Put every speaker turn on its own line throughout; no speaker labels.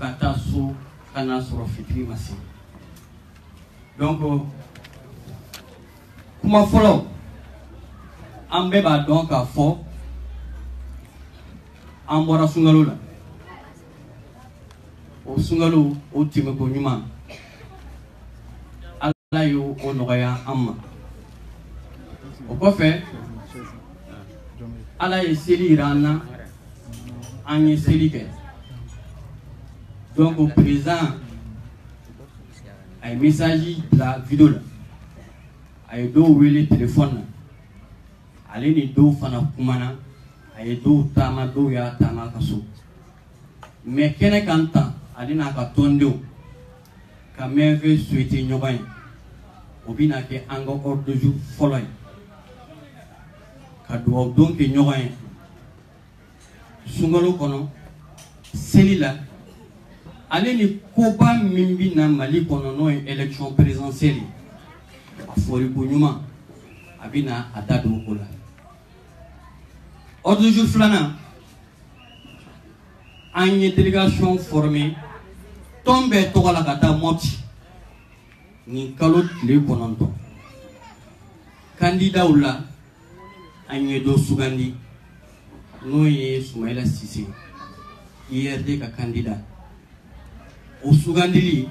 kata so kana soro fitri masi. Donc kuma folo ambe ba donc a fo ambora sungalo la o sungalo o time ko nyuma ala yo o nogaya amma o ko fe ala ye seli rana anye seli ke donc au présent ay message la vidéo la ay do wele téléphone ale ni do fana kumana ay do tama do ya tama kaso mais kene kanta ale na ka tondo ka meve souhaiter nyoban obina ke ango ordre de jour foloy ka do donc nyoban sungalo kono selila ale ni koba mimbi na Mali kono no élection présidentielle afori bunyuma abina adado kola ordre du jour flana anye délégation formée tombe tokola kata moti ni kalo tile kononto candidat ula anye do sugandi no ye Soumaïla Cissé IRD ka candidat o sugandili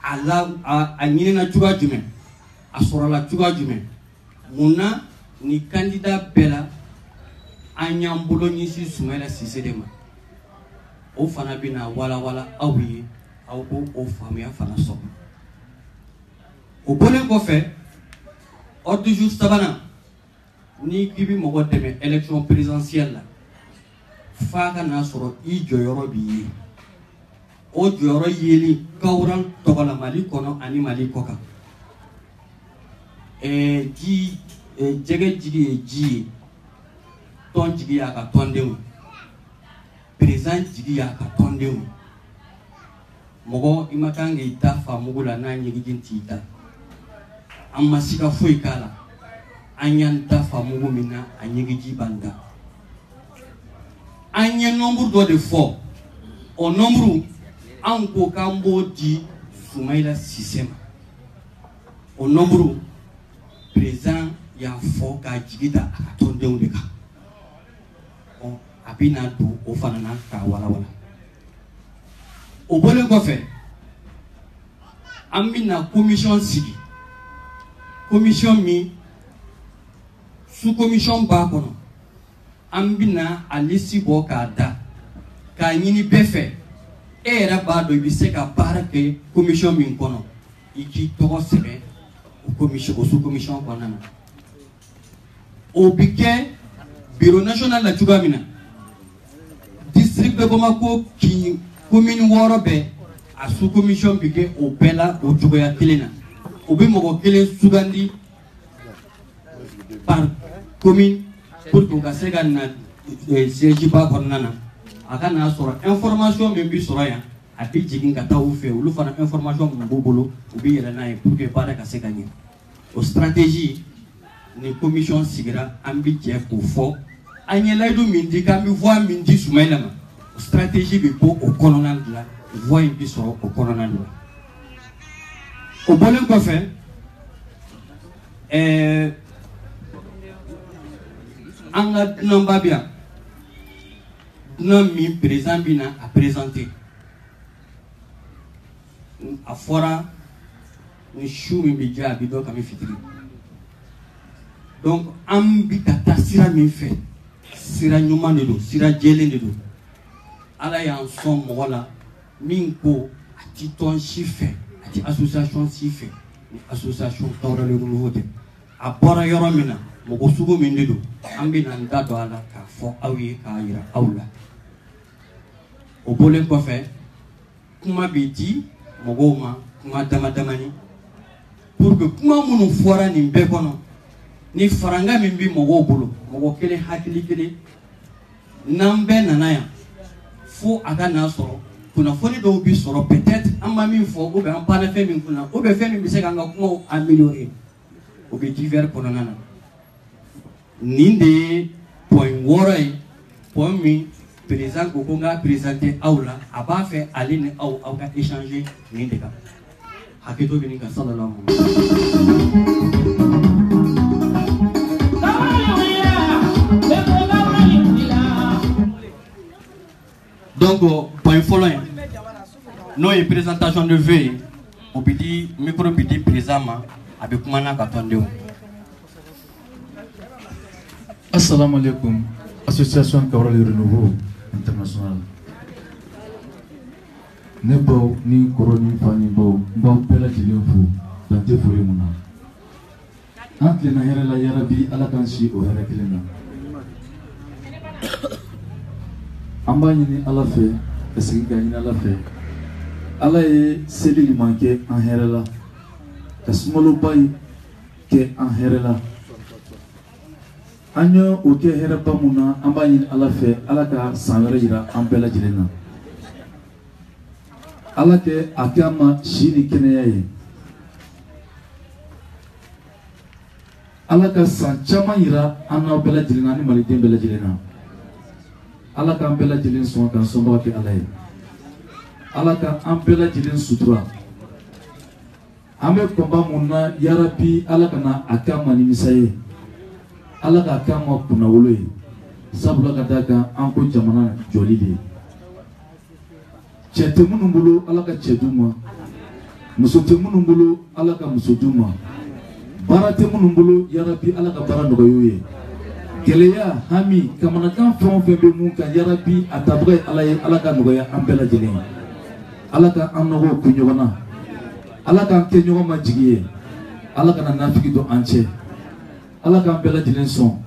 ala a nyina juga jume asorala juga jume muna ni candidat bela anyambulo nyisi Soumaïla Cissé dema o fana bina wala wala awi aw ko o famia fana so o bolen ko fe ordre du jour sabana ni kibi mogo deme élection présidentielle la fa kana soro I joyoro bi o joyoro yeli kawran togola Mali kono ani Mali koka ji jege jigi ji ton jigi ya ka tondewu président jigi ya ka tondewu mogo imakange ita fa mugula na nyigi jinti ita amma sika foi kala anyanta fa mugu mina anyigi jibanda anye nombre de fois au nombre anko kambo di Soumaïla Cissé au nombre présent ya fo ka jigida akatonde undeka o abina do o fanana ka wala wala o bole ko fe amina commission sigi commission mi sous commission ba kono ambina alisi bo ka da ka nyini befe era ba do bi se ka barake commission min kono iki to sebe o commission o sous commission kono na o bike bureau national la tugamina district de Bamako ki commune worobe a sous commission bike o bela o tugoya kelena o be mo kelen sugandi par commune pour que ka se ka na siège ba konnana aka na soro information me bi soro ya ati jigin ka taw fe ulu fana information mo bobolo ubi yela na pour que para ka se ka ni o stratégie ni commission sigira ambi je ko fo anyela do mindi ka mi voix mindi Soumaïla ma stratégie bi po o colonel la voix bi soro o colonel la o bolen ko fe anga nambabia non mi présent bina à présenter a fora ni chou mi bija bido kami fitri donc ambi kata sira mi fait sira nyuma de do sira jele de do ala ya son wala minko ati ton chiffre ati association chiffre ni association tawra le nouveauté a bora yoromina mogo sugo min de do ambi nan dado ala ka fo awi ka ira awla o bolen ko fe kuma biti mogo ma kuma dama damani pour que kuma munu fora ni be kono ni faranga min bi mogo bolo mogo kele hakili kele nambe nanaya fo aga na soro kuna foni do bi soro peut-être amma min fo go be am pana fe min kuna o be fe min bi se ganga kuma améliorer o be divers kono nana ninde point woray point mi président Kokonga présenté Aula, a pas fait aller au échanger ni des cas. Haketo Beninga sallallahu donc, point following. Nous, une présentation de vœux, au petit micro petit présentement, avec Mana Katandeo.
Assalamu alaikum, Association Kawra le Renouveau International. Nebo ni koroni fani bo, bon pela jilenfu, dante fure muna. Antle na hera la yarabi ala kanshi o hera kilena. Amba ni ala fe, esigi gani ala fe. Ala ye seli li manke en hera la. Kasmolo bay ke en hera la. Anyo oke hera bamuna amba ni ala fe, ala ka sanwere yira an pela jilena. Ala ke akama shini kenaya ye. Ala ka san caman yira an n'aw bɛɛ lajɛlen na ani maliden bɛɛ lajɛlen na. Ala k'an bɛɛ lajɛlen sɔn k'an sɔnbaga kɛ Ala ye. Ala ka an bɛɛ lajɛlen sutura. An bɛ kɔnba mun na yarabi Ala kana a k'an ma nimisa ye. Ala k'a k'an ma kunnawolo ye. Sabula ka d'a kan an ko jamana jɔli de ye. Cɛ tɛ minnu bolo Ala ka cɛ d'u ma. Muso tɛ minnu bolo Ala ka muso d'u ma. Baara tɛ minnu bolo yarabi Ala ka baara nɔgɔya u ye. Gɛlɛya hami kamanakan fɛn o fɛn bɛ mun kan yarabi a tabaga ye Ala ye, Ala ka nɔgɔya an bɛɛ lajɛlen ye. Ala ka an nɔgɔw kun ɲɔgɔn na. Ala k'an kɛ ɲɔgɔn ma jigi ye. Ala kana nafiki don an cɛ. Ala k'an bɛɛ lajɛlen sɔn.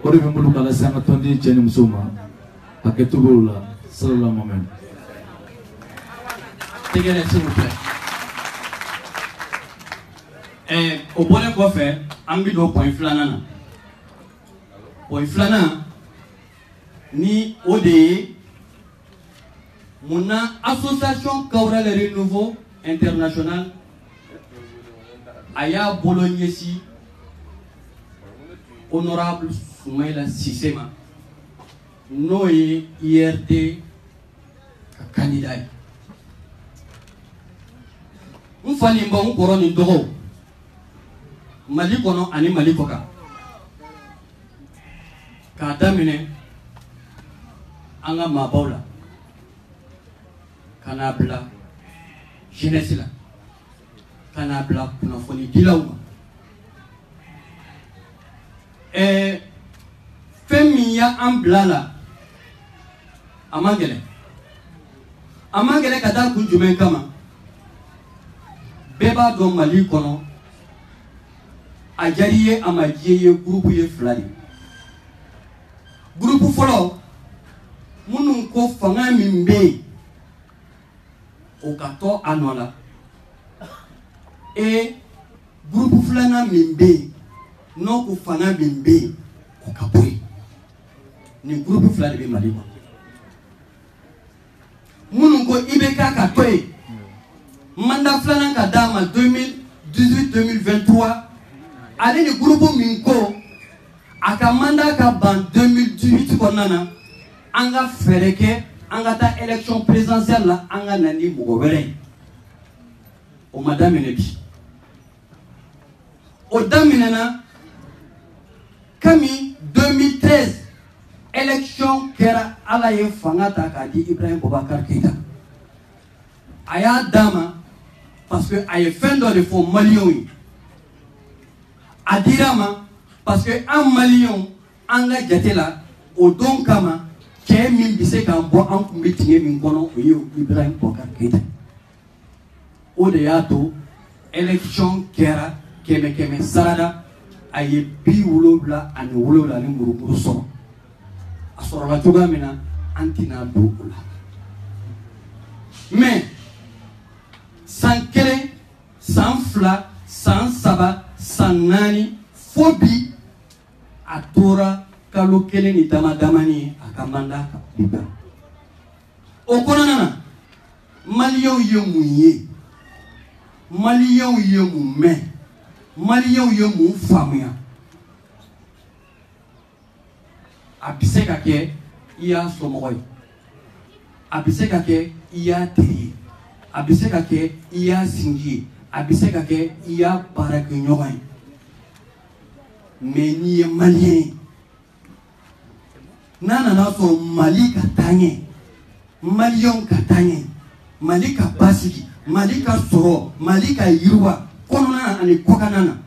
O de bɛ n bolo k'a lase an ka tɔnden cɛ ni musow ma. Hakɛto la sallallahu Muhammad.
Tegele s'il vous plaît. Au bonnet quoi faire, on vit au point flanana. Point flana, ni ODE, mon association Kawra le Renouveau International, Aya Bolognesi, honorable Soumaïla Sissema, Noé IRD candidat. On fait un bon couronne d'euro. Mali kono ani Mali koka. Ka damine anga mabaula. Kana bla jeunesse la. Kana bla kunafoni dilauma. Femiya amblala. Amangele. Amangele kada kunjumen kama. Beba do Mali kono. Ajariye amajiye groupe ye flali. Groupe follow. Munun ko fanga mimbe. O kato anola. E groupe flana mimbe. No ko fanga mimbe. O kapoi. Ni groupe flali be Mali. Munun ko ibeka katoy. Mandat flana ka dama 2018-2023. Allez le groupe Minko a mandat ka ban 2018 konana anga fereke anga ta élection présidentielle la anga nani mugobere o madame nebi o daminana kami 2013 élection kera ala ye fangata ka di Ibrahim Boubacar Keïta aya dama parce que aye fin de faux Maliens Adirama, parce que un Malien, en la jatela, au don kama, qui est mis bise qu'un bois en combiné min kono, Ibrahim Boubacar Keïta. Au deato, élection kera, keme sarada, aye bi wulobla, ane wulobla, ni muru son. Asorola toga mena, antina do ola. Mais, sans kele, sans fla, sans sabat, sanani fobi atora kalo kele ni damadamani akamanda kapita okonana Maliens ye muye Maliens ye mume Maliens ye mu famia abiseka ke i y'a somɔgɔ ye, a bɛ se ka kɛ i y'a teri ye, a bɛ se ka kɛ i y'a sinji ye, a bɛ se ka kɛ i y'a baarakɛɲɔgɔn ye. Mais n'i ye maliyɛn ye, n'a nana sɔrɔ Mali ka taa ɲɛ, maliyɛnw ka taa ɲɛ, Mali ka basigi, Mali ka sɔrɔ, Mali ka yiriwa kɔnɔna na ani kɔkan na,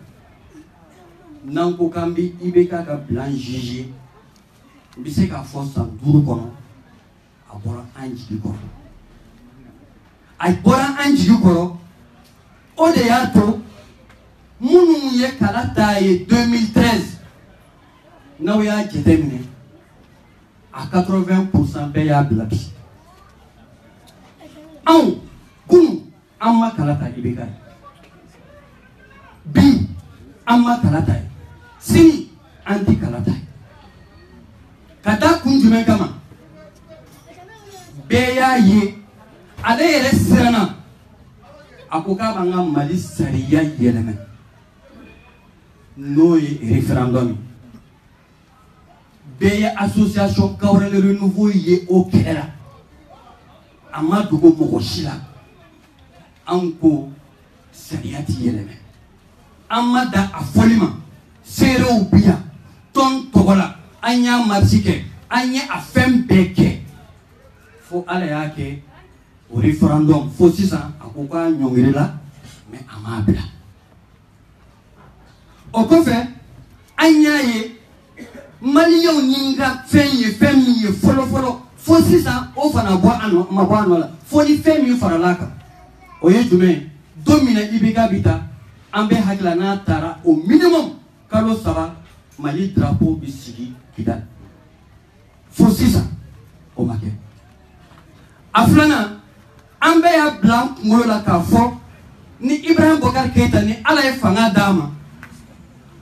n'an ko k'an bɛ IBK ka bilan juger, n bɛ se k'a fɔ san 5 kɔnɔ a bɔra an jigi kɔrɔ. A bɔra an jigi kɔrɔ, o de y'a to minnu ye kala ta ye 2013 n'aw y'a jateminɛ a 80% bɛɛ y'a bila bi. Anw kunun an ma kala ta IBK ye, bi an ma kala ta ye, sini an tɛ kala ta ye. Ka taa kun jumɛn kama? Bɛɛ y'a ye ale yɛrɛ siranna a ko k'a b'an ka Mali sariya yɛlɛmɛ n'o ye référendum ye. Bɛɛ ye association Kaolack Renouveau ye o kɛlɛ la, a ma dogo mɔgɔ si la. An ko sariya ti yɛlɛmɛ, an ma da a fɔli ma, seerew bi yan, tɔn tɔgɔ la, an y'a marche kɛ, an ye a fɛn bɛɛ kɛ fo Ala y'a kɛ o référendum fo sisan a ko k'a ɲɔngiri la mais a m'a bila. O kɔfɛ an y'a ye maliyɛnw ni ka fɛn ye fɛn min ye fɔlɔ fɔlɔ fo sisan o fana ma bɔ a nɔ la fo ni fɛn min farala kan o ye jumɛn ye? Don min na IBK bi taa an bɛ hakilila n'a taara au minimum kalo 3 Mali drapeau bi sigi Kidali, fo sisan o ma kɛ. A filanan an bɛɛ y'a bila an kunkolo la k'a fɔ ni Ibrahim Boubacar Keïta ni Ala ye fanga d'a ma,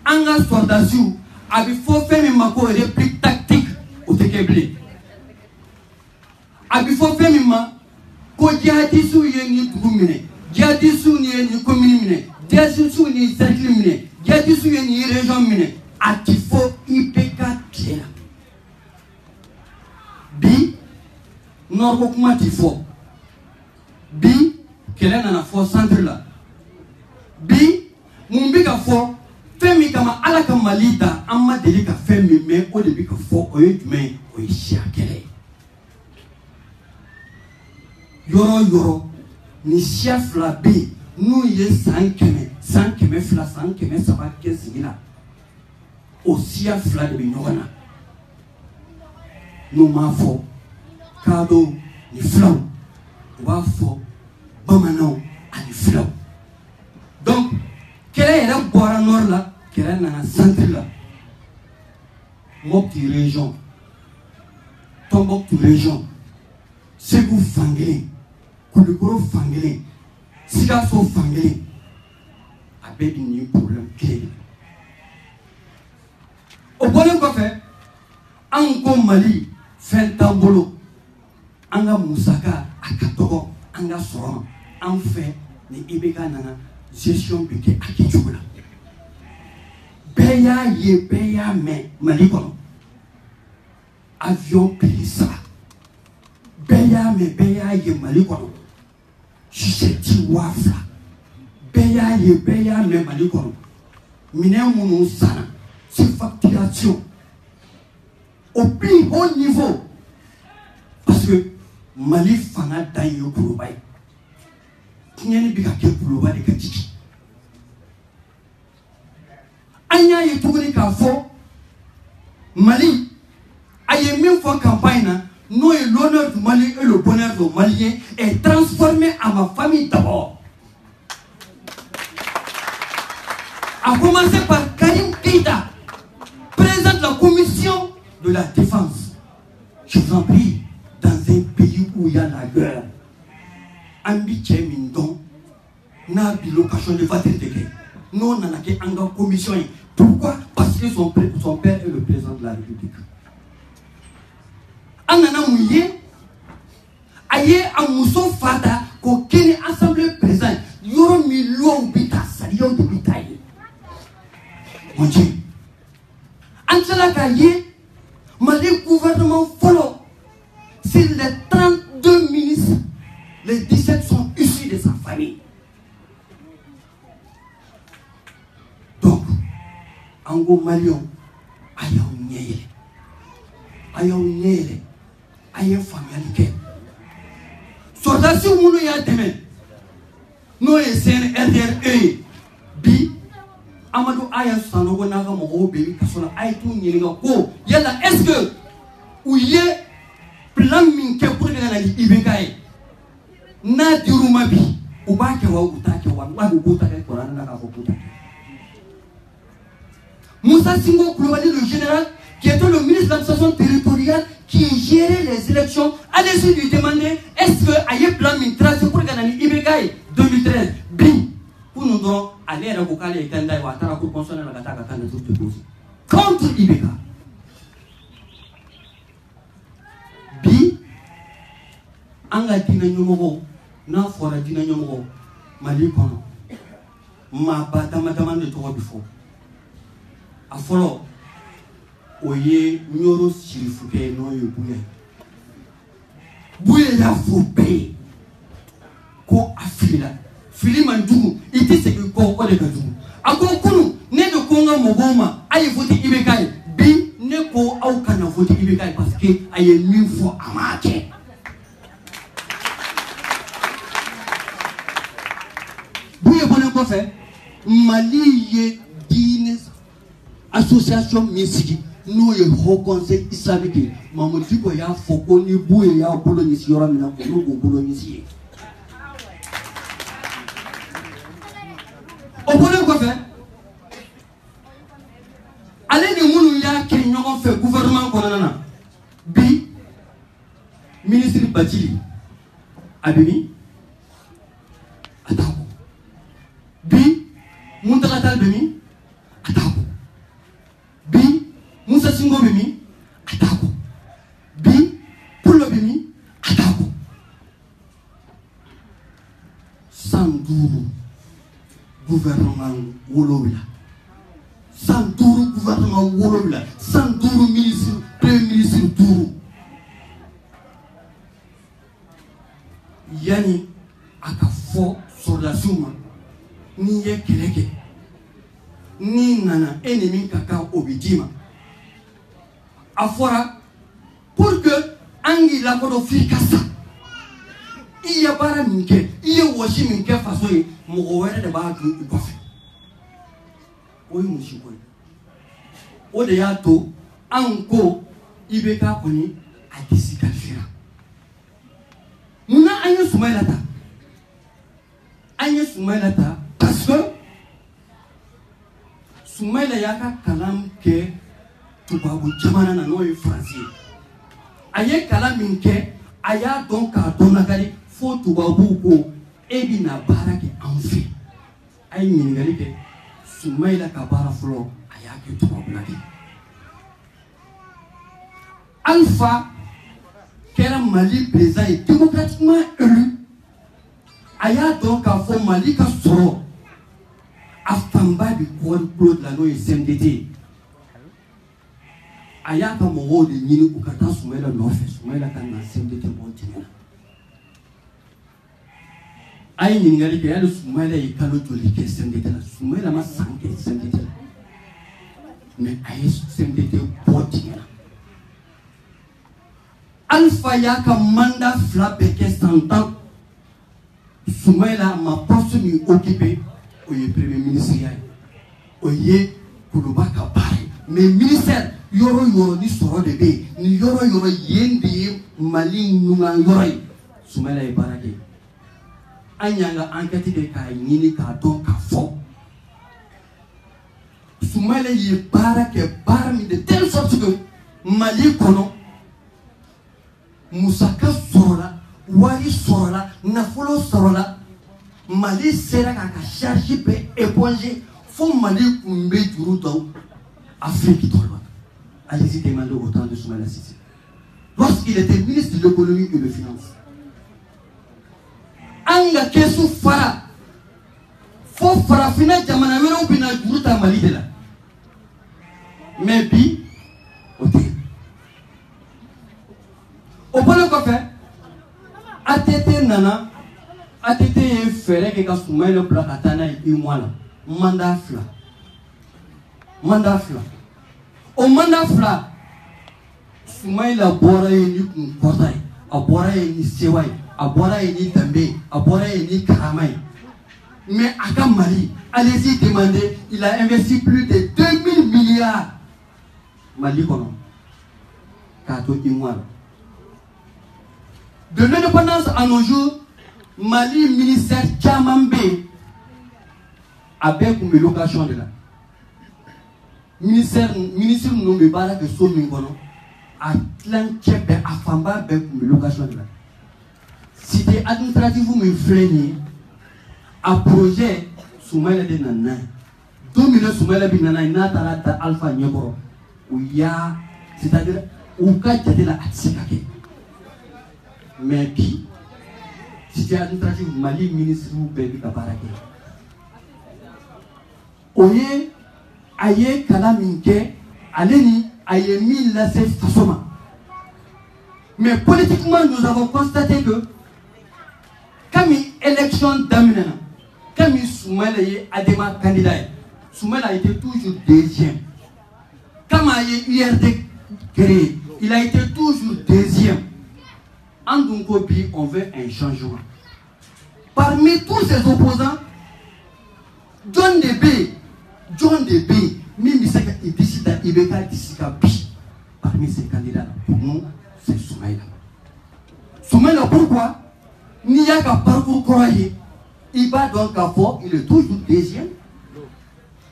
an ka sɔrdasiw a bɛ fɔ fɛn min ma ko réplique tactique o tɛ kɛ bilen. A bɛ fɔ fɛn min ma ko jihadistes ye nin dugu minɛ, jihadistes ye nin commune minɛ, jihadistes ye nin cercle minɛ, jihadistes ye nin région minɛ, a ti fɔ IBK tile la. Bi Nord ko kuma ti fɔ, bi kɛlɛ nana fɔ centre la, bi mun bɛ ka fɔ fɛn min kama Ala ka Mali da an ma deli ka fɛn min mɛn o de bɛ ka fɔ, o ye jumɛn ye? O ye siya kɛlɛ ye. Yɔrɔ yɔrɔ ni siya fila bɛ yen n'u ye san 100, san 200, san 300 kɛ sigi la, o siya fila de bɛ ɲɔgɔn na. N'u m'a fɔ kadɔw ni filaw, u b'a fɔ bamananw ani filaw. Donc kɛlɛ yɛrɛ bɔra nord la, kɛlɛ nana centre la. Mopti région, Tombouctou région, Ségou fankelen, Kulukoro fankelen, Sikaso fankelen, a bɛɛ bi nin problème kelen. O bɔlen kɔfɛ an ko Mali fɛn t'an bolo, an ka musaka a ka dɔgɔ, an ka sɔrɔ ma, an fɛ ni IBK nana gestion bɛ kɛ a kɛcogo la. Bɛɛ y'a ye, bɛɛ y'a mɛn Mali kɔnɔ, avion prix 3, bɛɛ y'a mɛn, bɛɛ y'a ye Mali kɔnɔ, susɛti 2000, bɛɛ y'a ye, bɛɛ y'a mɛn Mali kɔnɔ, minɛn minnu sanna, surfacturation au plus haut niveau, parce que Mali fanga dan ye Kuluba ye, tiɲɛni bɛ ka kɛ Kuluba de ka jigin. An y'a ye tuguni k'a fɔ Mali a ye min fɔ campagne na n'o ye l'honneur du Mali et le bonheur du Malien est transformé à ma famille d'abord. A commencer par Karim Keïta, président de la commission de la défense. Je vous en prie, dans un pays où il y a la guerre, Ambi Tchemindon n'a pas l'occasion de faire des décrets. Nous, on a fait une commission. Pourquoi? Parce que son père est le président de la République. On a mouillé, aïe, à Mousso Fada, qu'au Kenya Assemblée présente, il y aura millions de bita, salions de bitaille. Mon Dieu. En cela, Mali gouvernement follow. 32 ministres, les 17 sont issus de sa famille. Donc, Ango Malion, Ayaou Nyele, Ayaou Familialité. Soldats, si vous voulez y aller, nous essayons RDRE, bi, Amadou Aya Sanogo Naga Moro, Bébi Kassola, Aïtou Nyeliga, Ko, Yala, est-ce que, ou y est, plan minke pour gagner l'Ibekaï, n'a d'Urumabi, ou Bakawa, ou Takawa, ou Boutaka, Korana, Boutaka. Moussa Singo Koulibaly, le général, qui était le ministre de l'administration territoriale, qui gérait les élections, allez-y lui demander est-ce que Aye plan tracé pour gagner l'Ibekaï 2013, bim, pour nous donner, aller à Bokale et Kanda, ou à Tarakou, consonner la Gataka, contre Ibeka. Bi, anga dina nyomogo, na fora dina nyomogo, Mali kono, ma batama de toi before. A follow, oye, nyoro silifuke no yo bouye. Bouye la foupe, ko afila, fili mandugu, iti se que ko de kadou. A ko kunu, ne de konga mogoma, aye vote Ibekaï, bi, ne ko au kana vote Ibekaï parce que aye 1000 fois amake. Bouye bonne ko fait, Mali ye dînes association musique nous y haut conseil islamique maman dit que ya foko ni boué ya boulogne si yora mina ko no boulogne si o bonne ko fait allez ni munu ya ke ñoko fait gouvernement ko nana bi ministre Badjili abimi atako bi Muntaka Tall bimi atako bi Moussa Singo bimi atako bi Pulo bimi atako Sandourou gouvernement wolowila Sandourou gouvernement wolowila Sandourou ministre premier ministre Dourou yani aka fo soldasuma ni ye keleke ni nana ennemi kaka obidima afora pour que angi la kodo fikasa iya bara minke iya woshi minke faso yi mogo were de ba du ikofe oyi mushiko o de ya to anko Ibeka koni adisi kalfira muna anya Soumaïla ta parce que Soumaïla yaka kalam ke tubabu jamana na no français aye kalam minke aya donc a donakari fo tubabu ko ebina barake enfi ay mingali ke Soumaïla ka bara flo aya ke tubabu naki Alpha kera Mali président et démocratiquement élu aya donc a fo Mali ka soro afamba bi ko Claude la no CNDD aya ka mo de nyini ukata Soumaïla no fe Soumaïla kan na CNDD mo tinina ay ni ngali ke ya Soumaïla yi kalo joli ke CNDD la Soumaïla ma sanke CNDD la mais ay CNDD bo tinina Alpha yaka mandat flappé que 100 ans Soumaïla ma poste mi occupé oye premier ministre oye Koulouba ka bare mais ministère yoro yoro ni soro de be ni yoro yoro yende Mali nunga yoro Soumaïla e barake anyanga enquête de ka nyini ka don ka fo Soumaïla ye barake barmi de telle sorte que Mali kono Moussaka sorola wari sorola nafolo sorola Mali sera kaka charge pe éponger faut Mali kumbe juru daw Afrique tolwa allez-y demandez autant de Soumaïla Cissé lorsqu'il était ministre de l'économie et des finances anga kesu fara fo fara fina jamana wero bina juru ta Mali de la mais bi ote au point de quoi faire nana ATT ye fere ke ka Soumaïla bila ka taa n'a ye 1 mois la mandat fila o mandat fila Soumaïla bɔra ye ni kun kɔrɔta ye a bɔra ye ni sewa ye a bɔra ye ni danbe ye a bɔra ye ni karama ye mais à ka Mali allez-y demander il a investi plus de 2000 milliards Mali kɔnɔ k'a to 1 mois la. De l'indépendance à nos jours Mali ministère caman bɛ yen a bɛɛ kun bɛ location de la ministre ninnu bɛ baara kɛ so min kɔnɔ a tilancɛ bɛɛ a fanba bɛɛ kun bɛ location de la cité administrative min filɛ nin ye a projet Soumaïla de nana n'a ye don min na Soumaïla bɛ nana ye n'a taara da Alpha ɲɛkɔrɔ u y'a c'est-à-dire u ka jate la a tɛ se ka kɛ mais bi cité administrative Mali ministre bɛɛ bɛ ka baara kɛ o ye a ye kalan min kɛ ale ni a ye min lase faso ma mais politiquement nous avons constaté que kami élection daminɛna kami Soumaïla ye Adema candidat ye Soumaïla était toujours deuxième kama a ye URD créé il a été toujours deuxième. En Dunkobi, on veut un changement. Parmi tous ces opposants, John Debe, même il décide d'Ibeka Dissikabi. Parmi ces candidats, pour nous, c'est Soumaïla. Soumaïla, pourquoi? N'y a qu'un parcours croyé. Il va donc à fort, il est toujours deuxième.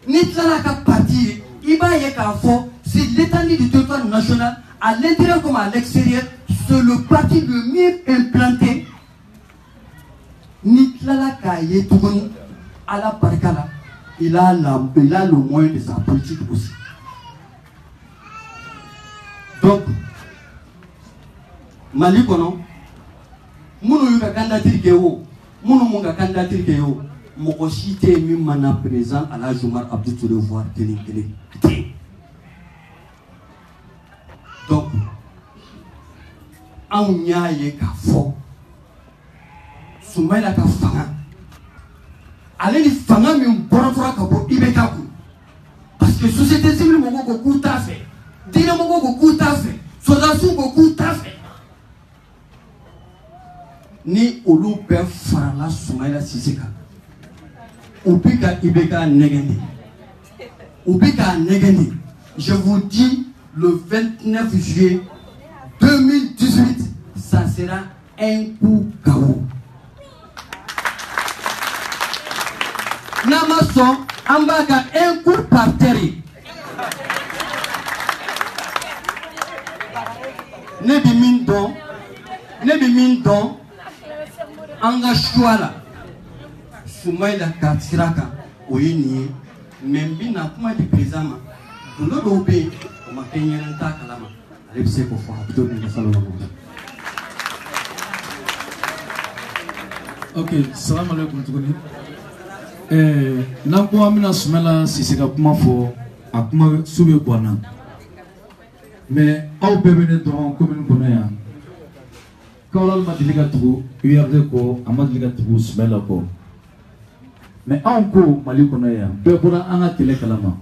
N'y a qu'un parti, il va y a fort, c'est l'étendue du territoire national, à l'intérieur comme à l'extérieur. C'est le parti le mieux implanté. Niklala Kaye Tougouni, à la Barkala, il a le moyen de sa politique aussi. Donc, Mali Kono, Mounou Yuka Kandatir Keo, Mounou Munga Kandatir Keo, Mokoshite Mimana présent à la Joumar Abdou Touré voir télé. Donc, an y'a ye k'a fɔ Soumaïla ka fanga ale ni fanga min bɔra ka bɔ IBK kun parce que société civile mɔgɔw ko k'u t'a fɛ diinɛ mɔgɔw ko k'u t'a fɛ sɔrɔdasiw ko k'u t'a fɛ ni olu bɛɛ farala Soumaïla Cissé kan u bi ka IBK nɛgɛn de je vous dis le 29 juillet 2018, ça sera un coup KO. Namason, Ambaga, un coup par terre. Nebi Mindon, Anga Chouala, Soumaïla Katsiraka, Oyini, Membina, comment dit président, nous l'avons payé, on m'a payé un tas à la main.
Ok, salam alaikum tuguni. N'an ko an bɛna Soumaïla Cissé ka kuma fɔ a kuma su bɛ guwan na mais aw bɛɛ bɛ ne dɔn commune kɔnɔ yan Kaolack ma deli ka tugu URD kɔ a ma deli ka tugu Soumaïla kɔ mais anw ko Mali kɔnɔ yan bɛɛ bɔra an ka kɛlɛ kalama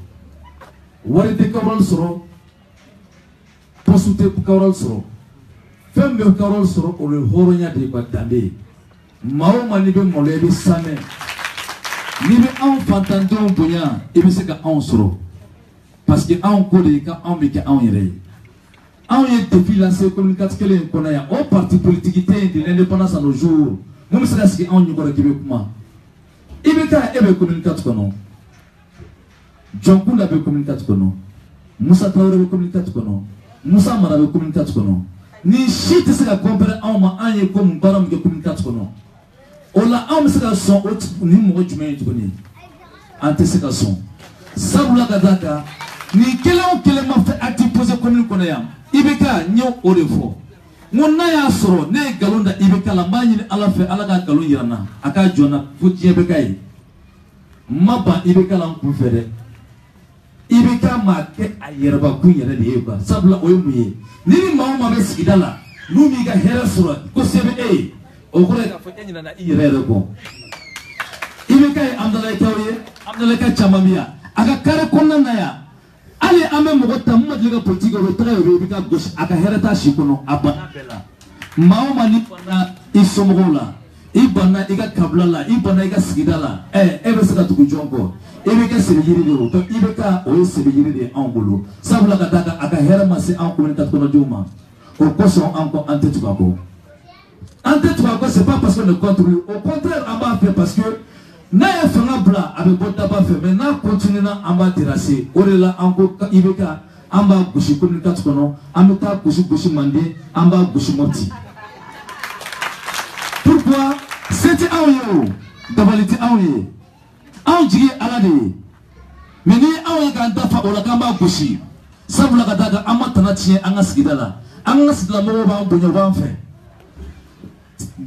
wari tɛ Kaolack sɔrɔ poste tɛ Kaolack sɔrɔ fɛn bɛ Kaolack sɔrɔ o ye hɔrɔnya de ye ka danbe ye maa o maa n'i bɛ maloya i bɛ sanmɛ n'i bɛ anw fantandenw bonya i bɛ se ka anw sɔrɔ parce que anw ko de ye ka anw bɛ kɛ anw yɛrɛ ye anw ye défi lancé communication kelen in kɔnɔ yan o parti politique tɛ yen de l'indépendance à nos jours mun bɛ se ka sigi anw ɲɛkɔrɔ k'i bɛ kuma i bɛ taa e bɛ communication kɔnɔ John Kunda bɛ communication kɔnɔ Musa Traoré bɛ communication kɔnɔ Musa Mara bɛ communication kɔnɔ ni si tɛ se ka compare anw ma an ye ko mun baara min kɛ communication kɔnɔ o la anw bɛ se ka sɔn o ni mɔgɔ jumɛn ye tuguni an tɛ se ka sɔn sabula ka d'a kan ni kelen o kelen ma fɛ acte posé commune kɔnɔ yan IBK n ye o de fɔ n ko n'a y'a sɔrɔ ne ye nkalon da IBK la n b'a ɲini Ala fɛ Ala ka nkalon yira n na a ka jɔn n na fo diɲɛ bɛ k'a ye n ma ban IBK la n kun fɛ dɛ IBK m'a kɛ a yɛrɛbakun yɛrɛ de ye quoi sabula o ye mun ye ni maa o maa bɛ sigida la n'u m'i ka hɛrɛ sɔrɔ ko se bɛ e ye okore ka fonya nyina na irere ko ibeka amdala kawye amdala ka chamamia aga kare konna na ya ali ame mogota mmadliga politique ro tra yo ibeka gauche aga hereta shikono abana bela mao mani pana isomola ibana iga kablala ibana iga sigidala ebe saka tukujongo ibeka sebiyiri de to ibeka o sebiyiri de angolo sabula kataka aga herama se angolo tatkono juma au coson encore antetubako. Antetubako, c'est pas parce qu'on est contre lui. Au contraire, on va faire parce que n'a pas fait un blanc avec votre tabac fait, mais n'a continué à en terrasser. Au-delà, encore, il veut qu'à en bas gauche, comme le cas de on en mettant gauche mandé, en bas gauche morti. Pourquoi? C'était un yo, d'abalité un yo. Un jigé à la dé. Mais ni un yo quand t'as fait au la gamba gauche. Ça vous l'a gâté, un matin à tiens, un askidala. Angas la mort va bonheur va faire.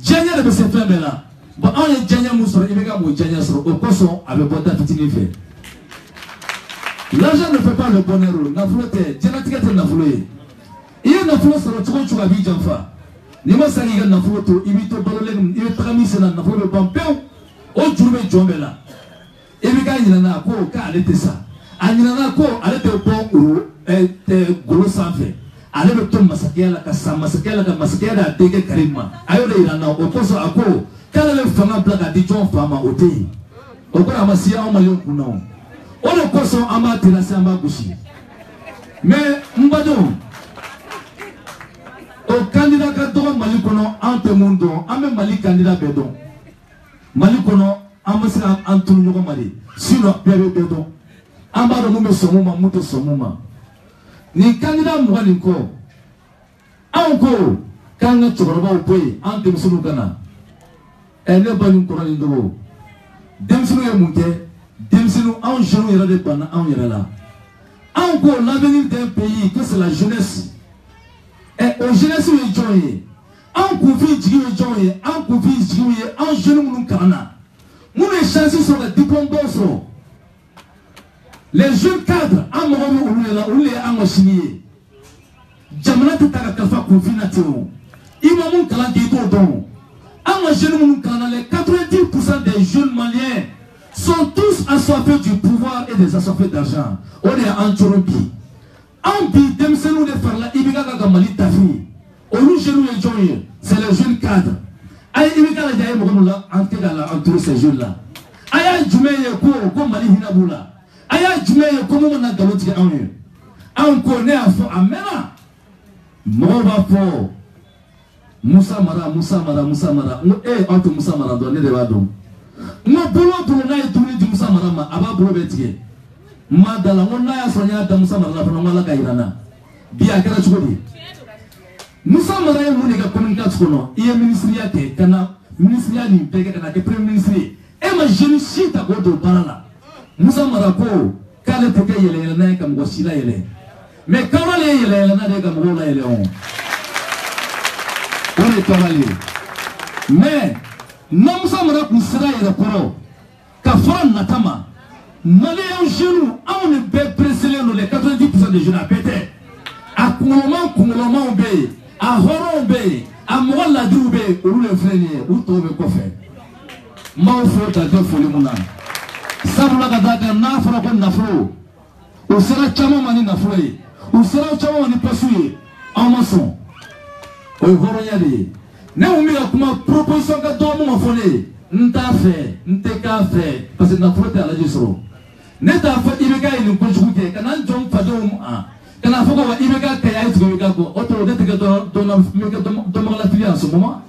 Janya de se faire là. Bon, on est Janya Moussor, il va mourir Janya sur au poisson avec bonheur petit fait. L'argent ne fait pas le bonheur. La flotte, génétique est la flotte. Il y a une flotte sur le tronc de la vie d'enfant. Ni moi ça y a une flotte, il vit au bord de l'homme, il est tramé sur la flotte de Pampéo. Au jour de Jomela. Et le gars il en a quoi, car elle était ça. Il en a quoi, elle était au pont ou gros sans fait. Ale betul masakela ka masakela dege karima ayo de irana okoso ako kala le fanga blaga di jon fama ote okora masia o malion kuno ole koso ama tirasi amba gushi mais mbado o candidat ka do mali kono ante mundo ame mali candidat bedo mali kono amasa antunu nyoko mali sino bebe bedo amba do mumbe somuma muto somuma ni candidat mugani ko anko kanga choroba opoy ante musulu kana ene banu korani ndo demsinu ye munke demsinu en jeune yera de bana en yera là anko l'avenir d'un pays que c'est la jeunesse et au jeunesse ye joye anko fi jigi ye joye anko fi jigi ye en jeune munu kana munu chance sur le diplôme d'osso. Les jeunes cadres, en Moromi, en Chimie, Jamanati Takafa Konfinatio, Imamou Kalangito Don, en jeune les 90% des jeunes maliens sont tous assoiffés du pouvoir et des assoiffés d'argent. On est en Chorobi. En bi, Demsenou de Farla, Ibiga Gamali Tafi, Olu Genou et Joye, c'est les jeunes cadres. Aïe, Ibiga la Jaye Mogomoula, Antegala, entre ces jeunes-là. Aïe, Jumeye Ko, Mali Hinaboula. Aya jumeye comme on a galoti on connaît à fond amena mova fo Moussa Mara entre Moussa Mara donner de wadon mo bolo na etuni di Moussa Mara ma aba bolo betie madala ngona ya sonya da Moussa Mara fa ngala kairana biya kera chukodi Moussa Mara ye muni ga communication kono iye ministria ke kana ministria ni peke kana ke premier ministre e ma jeune chita go do banala Moussa Marako, quand le péché est là, comme Gossila est là. Mais quand on est là, comme Gola est là. On est parallèle. Mais, non, Moussa Marako sera là pour Kafran Natama. Malé un genou, on est bien pressé les 90% des jeunes à péter. À Koumouman Bé, à Horon Bé, à Mouala Doubé, où le frère, où trouver quoi faire. Moi, il faut t'attendre pour le monde. Sabula kadaka nafra kon nafro o sera chama mani nafroye o sera chama mani pasuye amason o horonya de ne umi ka kuma proposition ka do mo fone nta fe nte ka fe parce que nafro te ala jisro ne ta fa ibeka ni ko juke kana jom fado a kana foko wa ibeka ka ya itu ka ko oto de te ka do na me ka do ma la filia en ce moment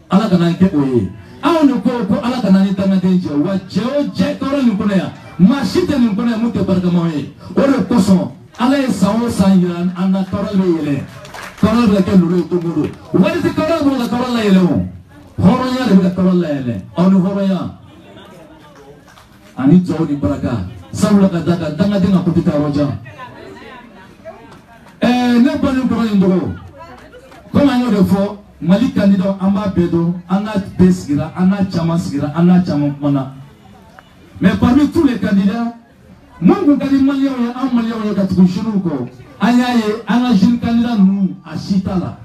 ala kana ke oye aon ko ala kana ni tanga denje wa jeo je koro ni konya machite ni konya mute barka moye ore koso ala e sawo sanyiran anna koro le yele koro le ke lulu to mudo wadi se koro bo la koro le yele horo ya le koro le yele on horo ya ani jo ni baraka sabula ka daga danga dinga kutita roja ne bani ko ni ndo ko ma yo de fo Mali candidat amba bedo, ana besgira, ana chamasgira, ana chamana. Mais parmi tous les candidats, moi je suis malien un malien qui est toujours ko. Ayaye, ana jeune candidat nous à Chitala.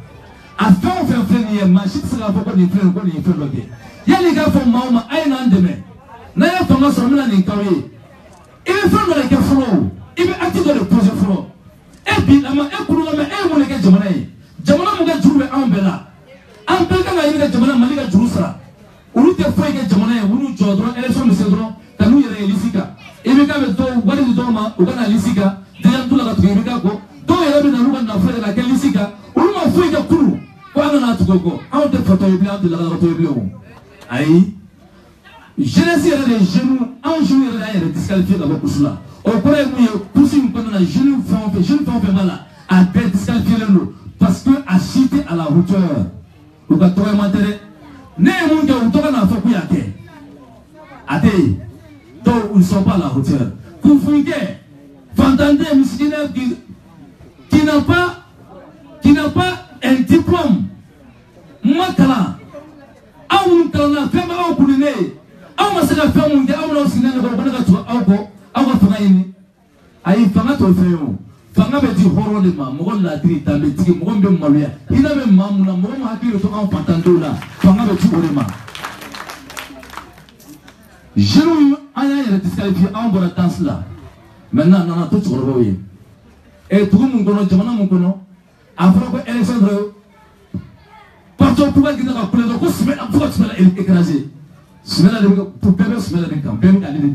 a fait ni machine sera pas ni faire ko ni faire loke yali ga fo mauma ay nan deme na ya fo ngaso mina ni kawe e be fa no le ke fro e be ati do le projet fro e bi la ma e kulu ma e mo le ke jamana yi jamana mo ga jurbe an bela an be ka ga yi ga jamana mali ga juru sara ulu te fo ke jamana yi ulu jodro election mi sedro kanu yere lisika e be ka be do wali do ma o kana lisika de ya dula ga to e be ka ko do yere be na lu ga na fo la ke lisika ulu ma fo ke kulu quoi on a tout go on te photo et bien de la photo et bien aïe jeunesse et les genoux en jour et là il disqualifié dans beaucoup cela au croit moi pousser une pendant la jeune femme mal à disqualifier le parce que à cité à la hauteur ou pas toi m'intérêt né mon gars ou toi na faut y aller ade donc ils ne sont pas à la hauteur pour fouiller fantandé miskina qui n'a pas un diplôme makala awu kala fema awu kuline awu masaka femu nge awu no sinene ko bana to awu fanga yini ayi fanga to feyo fanga be di horo de ma mo la tri tambe tiki mo be maluya ina be mamuna mo ma hakiro to an patandola fanga be ti orema jenu aya yere disqualifié en bona danse là maintenant nana to tsoro boye et tout mon kono jamana mon kono afro ko élection de partout pour que nous appelions ko semaine pour semaine écrasé semaine pour bébé semaine de camp bébé aller de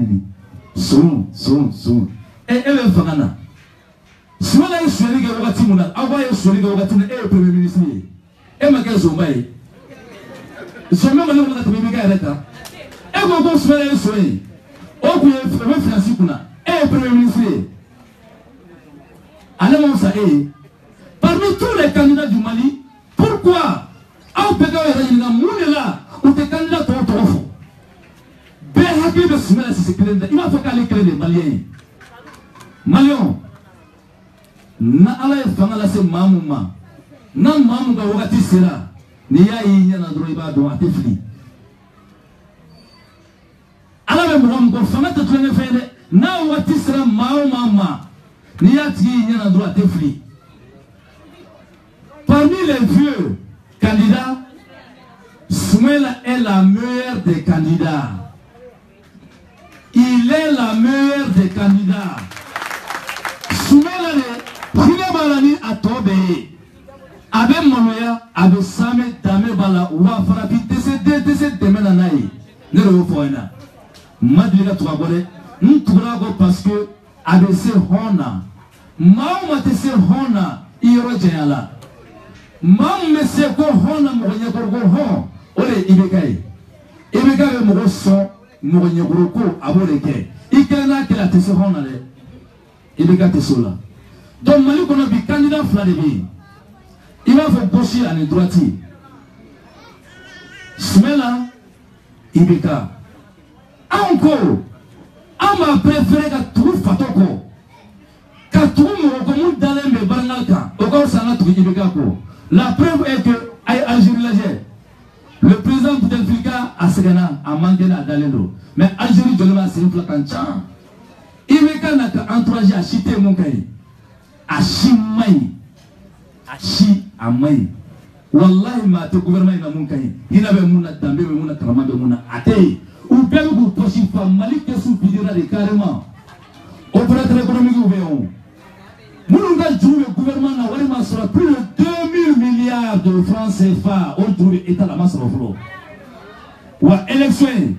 son et elle fangana semaine est semaine que wakati muna awa est semaine que wakati e premier ministre e ma ke zombai zomba mali muna to bébé ka reta e go semaine est semaine o ku e premier financier kuna e premier ministre allez mon ça est parmi tous les candidats du Mali, pourquoi on peut dire que nous là, on est candidat pour le fond. Ben happy de se mettre à ce qu'il il va falloir aller créer des Maliens. Maliens, na ala fanga la se mamuma, na mamuga wakati sera, ni ya yinya na droiba do atefli. Ala me mo fanga te twene fene, na wakati sera mamuma, ni ya ti yinya na droit atefli. Parmi les vieux candidats, Soumaïla est la meilleure des candidats. Il est la meilleure des candidats. Soumaïla est Priyabalani à Tobe. Avec Manoya, avec Same, Dame Bala, Wafarapi, TCD, Demenanaï. Ne le voyons. Madriga Touabole, nous trouvons parce que avec ces Hona, Mauma Tessé Hona, Irodjayala. Mam monsieur ko hona mo nyakoro ho ole ibekai mo so mo nyakoro ko aboleke ikana kila tese hona le ibeka tesola donc mali kono bi candidat fladebi il va faire gauche à droite smela ibeka encore ama préféré ka tout fatoko ka tout mo ko mu dalembe banalka o ko sana tout ibeka ko. La preuve est que Algérie, le président Bouteflika a Segana a manqué à Dalendo. Mais Algérie, c'est une flaque en chan. Il veut qu'on entourage à Chité Monkaï. À Chimaï. À Chi Amaï. Wallahi, ma te gouvernement est Monkaï. Il n'avait mouna Dambé, mouna Tramade, mouna Ate. Ou bien vous posez pas Malik Kessou Pidira de carrément. Opérateur économique ouvert. Moulunga joue le gouvernement n'a pas sur plus de 2000 milliards de francs CFA au jour état la masse au flot. Ou à élection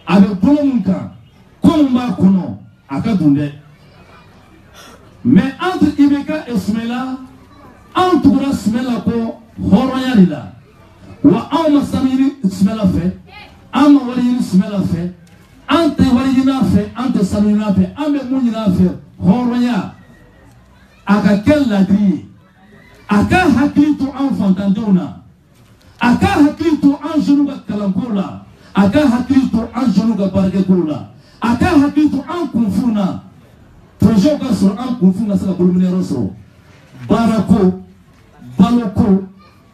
avec Polomunka, Komba Kono, à Kadunde. Mais entre Ibeka et Smela, entre Smela ko Horoyalila, ou à Amasamiri Smela fait, Amawali Smela fait, Ante Walina fait, Ante Samina fait, Amemunina fait, Horoya. Aka quel ladri, aka haklitu enfantandona, aka haklitu anjunuga kalankola, aka haklitu anjunuga bargekola, aka haklitu ankufuna, projet ka sur ankufuna saka bolumine roso, barako, baloko,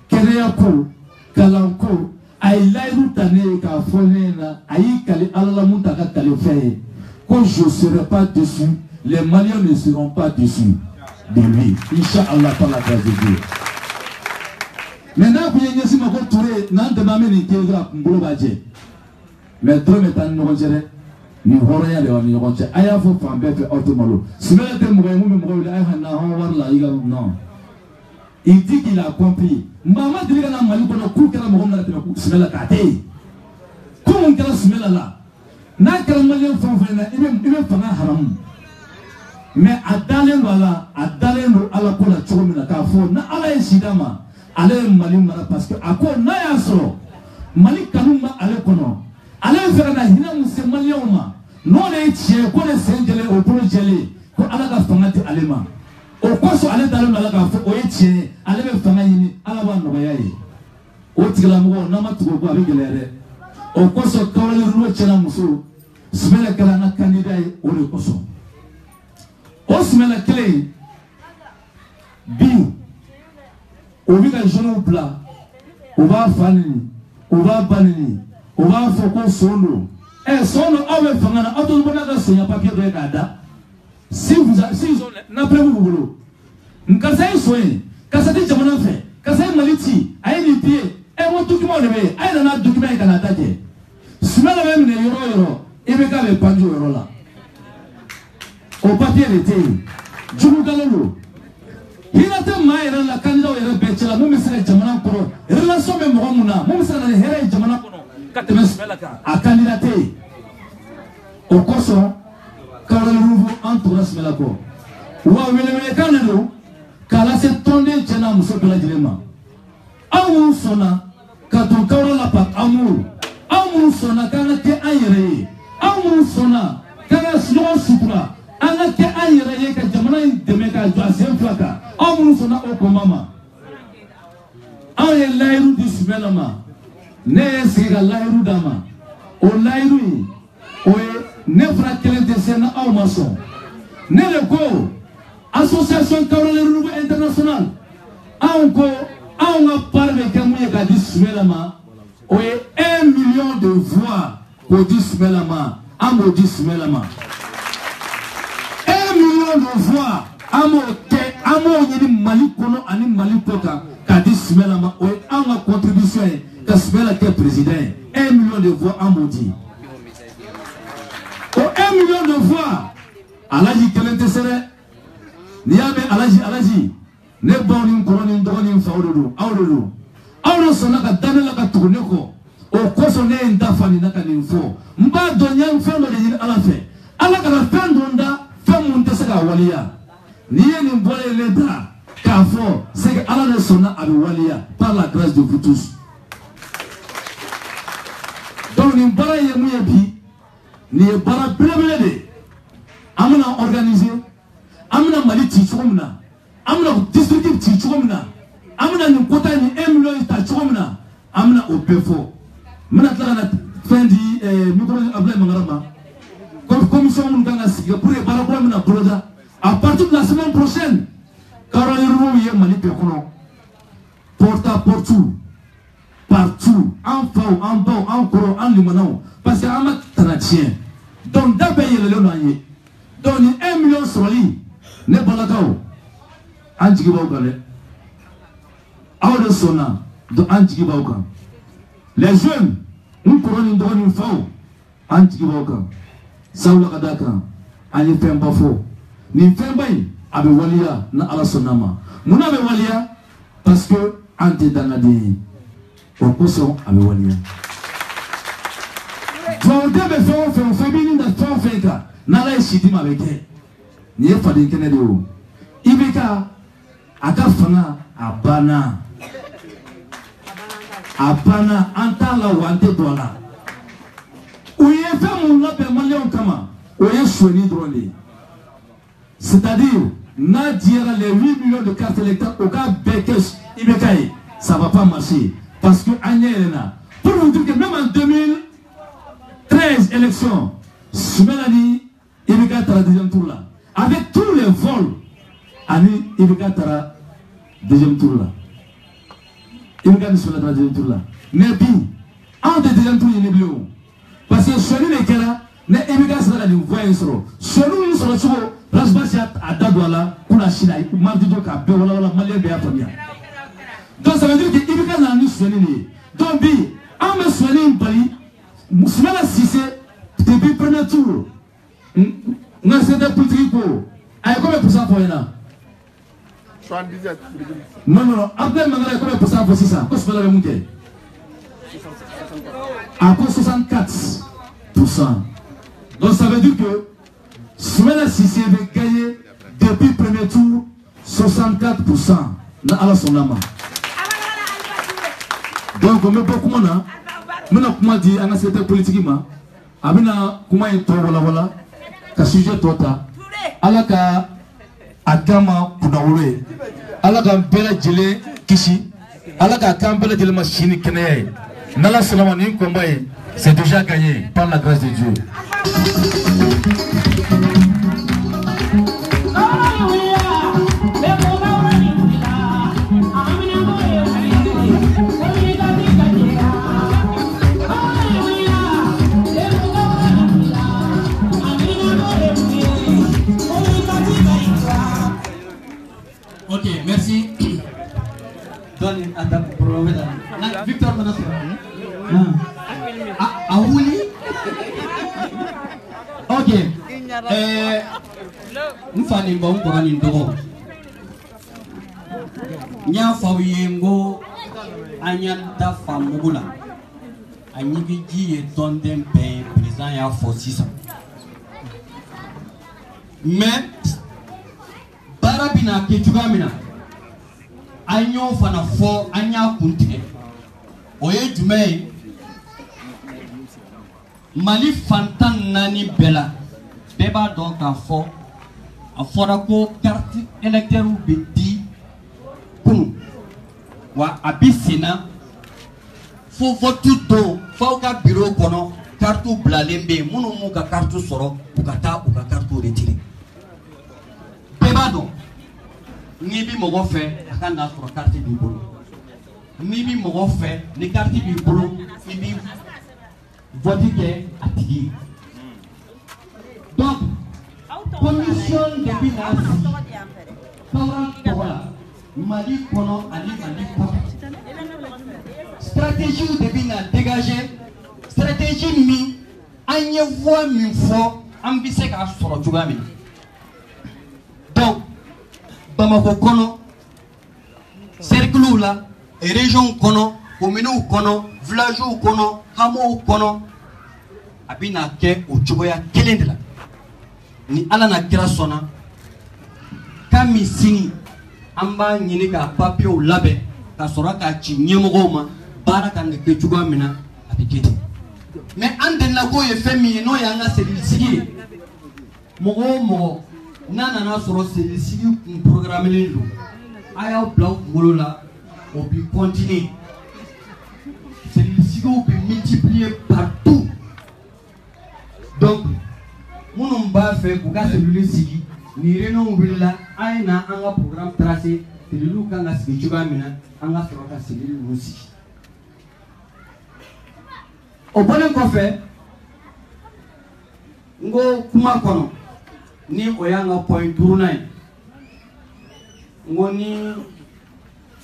kereyako, kalanko, ay lairu tane ka fonena, ay kali alala muntaka kali feye, quand je ne serai pas dessus, les Maliens ne seront pas dessus. De lui, Inch'Allah par la grâce de Dieu. Maintenant, vous avez dit que Touré n'a pas de ni Kégra Ngolo Badje. Mais trop métal nous rejette. Ni Horia de Wani Roche. Aya faut faire un peu automalo. Si vous avez demandé, non. Il dit qu'il a compris. Maman dit qu'il a mal pour le coup qu'elle a montré la Smela Kate. Comment qu'elle a Smela là? N'a qu'elle m'a dit il est pas haram. Mais à Dalen voilà, à Dalen à la cour de Chomina Kafo, n'a allé Sidama, allez Malimara parce que à quoi n'a yaso, Malik Kanuma allez kono, allez faire la hina mousse Malioma, non les tiens, quoi les Saint-Gelé au projet, quoi à la Gafangati Alema. Au cours allez dans la Gafo, au tien, allez me Fangaini, à la Wanoyaye. Au Tilamou, Namatugo avec l'air. Au cours de Kawali Rouchelamuso, Smela Kalana candidat au Lecoso. On se met la clé. Bio. On vit un genou plat. On va fanny. On va banni. On va faire solo. Et solo, on va faire un autre monde de papier de Gada. Si vous avez, si ils ont, n'après vous, vous Nkasa yi soye, kasa ti jamana fait, kasa yi maliti, ayi ni tie, moi document le veille, ayi na document yi kana taje. Smela même ne yoro, ibe ka le panju yoro là. Au papier l'été, Djoumou Galolo. Il a été maïra la candidat au Rebecca, nous me serait Jamana Koro, relation même Romuna, nous me serait Hera Jamana Koro, à candidater au Koso, car le nouveau entourage Melako. Ou à William Canado, car là c'est tombé Tchana Mousso de la Dilema. Amour sona, quand on caura la pâte, amour. Amour sona, quand on a aéré. Amour sona, quand on a slow sutura. Ana ke ayira ye ka jamana deme ka deuxième fois ka amu sona o komama aye lairu dismelama ne siga lairu dama o lairu o ne fra kelente sena au maçon ne le go association Kaolele international anko anga parle ke muye ka dismelama o 1 million de voix pour dismelama amo dismelama de voix, amo yini Mali kono ani Mali poka kadi Smelama o anga contribution ka Smela ke président 1 million de voix amo di o 1 million de voix alaji kelente sere niabe alaji ne boni kono ni ndoni fawdo awdo sona ka danela ka tourneko o koso ne ndafani naka ni info mba donya mfendo de yini ala fe ala ka fendo nda Walia. Ni ni mbole leda kafo c'est que Allah ne sonna avec Walia par la grâce de vous tous. Donc ni mbara yemu yebi ni bara blebele amna organisé amna mali ti chomna amna district ti chomna amna ni kota ni 1 million ta chomna amna opefo mna tla fin di micro abla mangarama commission munganga siga pour bara na broda. À partir de la semaine prochaine, Caroline Rouye Malipe Kono, porte à porte, partout, en faux, en bas, en gros, en limonant, parce qu'il y a un Tanatien. Donc, d'abord, il y a le loyer. Donc, 1 million sur lui, n'est pas là. Antigibauka, Audesona, de Antigibauka. Les jeunes, nous prenons une faux, Antigibauka, Saoula Kadaka, Aïe Pembafo. Ni fembai abe walia na ala sonama muna abe walia parce que ante danadi au poisson abe walia donc debe fait famille da feka na la shidima beke ni e fadi kene do ibeka aka fana abana anta la wante dola uye fe mun la be malion kama oye shoni drone. C'est-à-dire, Nadia les 8 millions de cartes électorales au cas Bekes Ibekaï, ça ne va pas marcher. Parce que Agnès Elena, pour vous dire que même en 2013 élections, Smelani Ibeka Tara deuxième tour là. Avec tous les vols, Ani Ibeka Tara deuxième tour là. Ibeka Tara deuxième tour là. Mais bien, en deuxième tour, il y a des parce que celui qui est là, ne Ibeka sera une voix sur. Celui qui est sur Rasbasiat à Dadouala, pour la Chine, Mardido Kapé, voilà, Malien Béafamia. Donc ça veut dire que Ibika n'a nous soigné. Donc, on me soigné un bali. Mousmala Sissé, depuis le premier tour. On a cette politique pour. Aïe, combien pour ça pour là?
77.
Non. Après, combien pour ça pour 600? Qu'est-ce que vous avez monté? Encore 64%. Donc ça veut dire que Soumela Sissé avait gagné depuis le premier tour 64%. Alors son âme. Donc on met beaucoup de monde. Maintenant comment dire à cette politiquement. Abina comment il tourne voilà. Ka sujet tota. Alaka agama kunaure. Alaka bela jele kishi. Alaka kambela jele machine keneye. Nala Salamani combat, c'est déjà gagné par la grâce de Dieu.
Ok, merci. Donne à ta problème. Victor Manasra. Ah oui. Ok. Nous faisons bon pour un indoro. Nya fawiyengo anyanta famugula. Anyibiji et tondem pe président ya fossisa. Mais barabina ketugamina. Anyo fana fo anya kunte. Oye jumei Mali fantan nani bela beba donc a fora ko carte électeur be di kun wa abisina fo votu do fo ka bureau kono carte blalembe munu mu ka carte soro ukata uka carte retirer beba donc ni bi mo go fe aka na soro carte bi bolo ni bi mo go fe ni carte bi bolo ni bi voter atigi. Donc, commission de binasi, Kaura Mali Kono Ali Mali Kono. Stratégie de bina dégagée, stratégie mi, anye voix mi fo, ambissé ka soro jugami. Donc, Bamako Kono, cercle là, et région Kono, commune Kono, village Kono, hameau Kono. Abina ke o chogoya kelendela ni ala na kira sona kami sini amba nyini ka papier o labe ka sora ka ci nyemogo ma baraka ngeke chugo mina abikete mais anden la ko ye femi no ya nga selil sigi mogo nana na soro selil sigi un programme lendo aya blanc ngolola o bi continuer selil sigi o bi multiplier partout. Donc, mon bas fait pour que celui ci ni réunion willa aina anga programme tracé celui kanga sichuba mina anga soroka celui aussi. Au bon ko fait ngo kuma kono ni oyanga point tournai ngo ni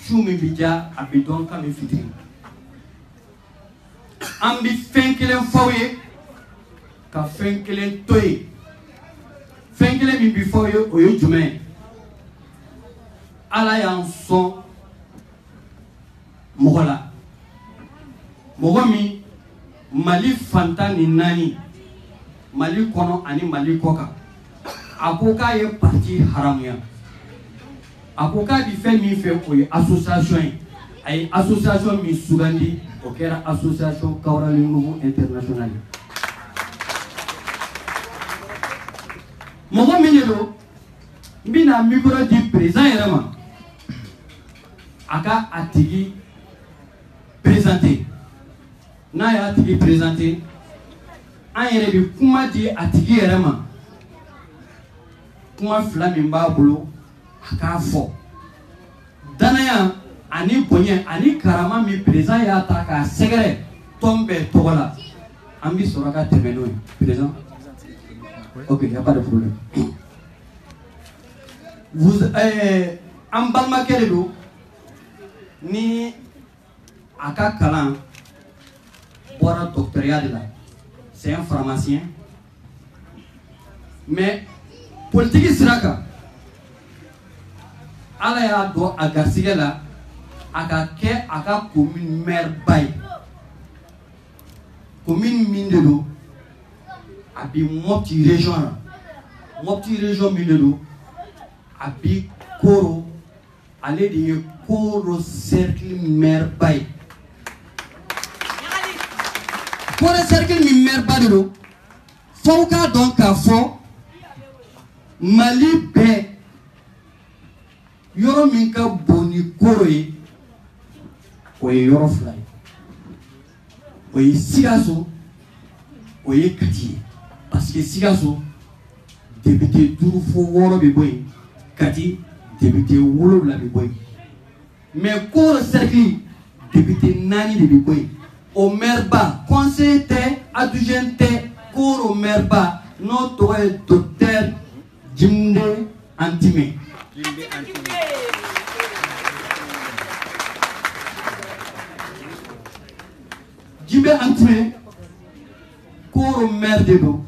chumi bija abidon kam fitri ambi fenkele fawe ka fenkele toy fenkele mi before yo oyo jume ala yan son mogola mogomi Mali fantani nani Mali kono ani Mali koka akoka ye parti haramuya akoka di fe mi fe koy association ay association mi sugandi o kera association Kaura Nouveau International mogo minelo mbina micro di président yerama aka atigi présenter na ya atigi présenter an yere bi kuma di atigi yerama kuma fila min b'a bolo aka fo danaya ani bonye ani karama mi président ya ta ka sɛgɛrɛ tombe togola an bi sɔrɔ ka tɛmɛ n'o ye président. Ok, il n'y a pas de problème. Vous, en Balmakeredo, ni aka kalan bora doctorat de là, c'est un pharmacien. Mais politique siraka ala ya do agasiga la aka ke aka commune maire bay commune Mindelo abi Mopti région Mindelo abi Koro ale de Koro cercle maire bay Koro cercle maire bay do fauka donc a fo Mali be yoro minka boni Koro ye oye yoro fly oye Sigasso oye Kati parce que Sigasso député duru fo woro be boy Kati député wolo la be boy mais Koro cercle député nani de be boy au maire ba conseiller adjoint Koro maire ba notre docteur Jimbe Antime. Jimbe Antime, Koro maire de do.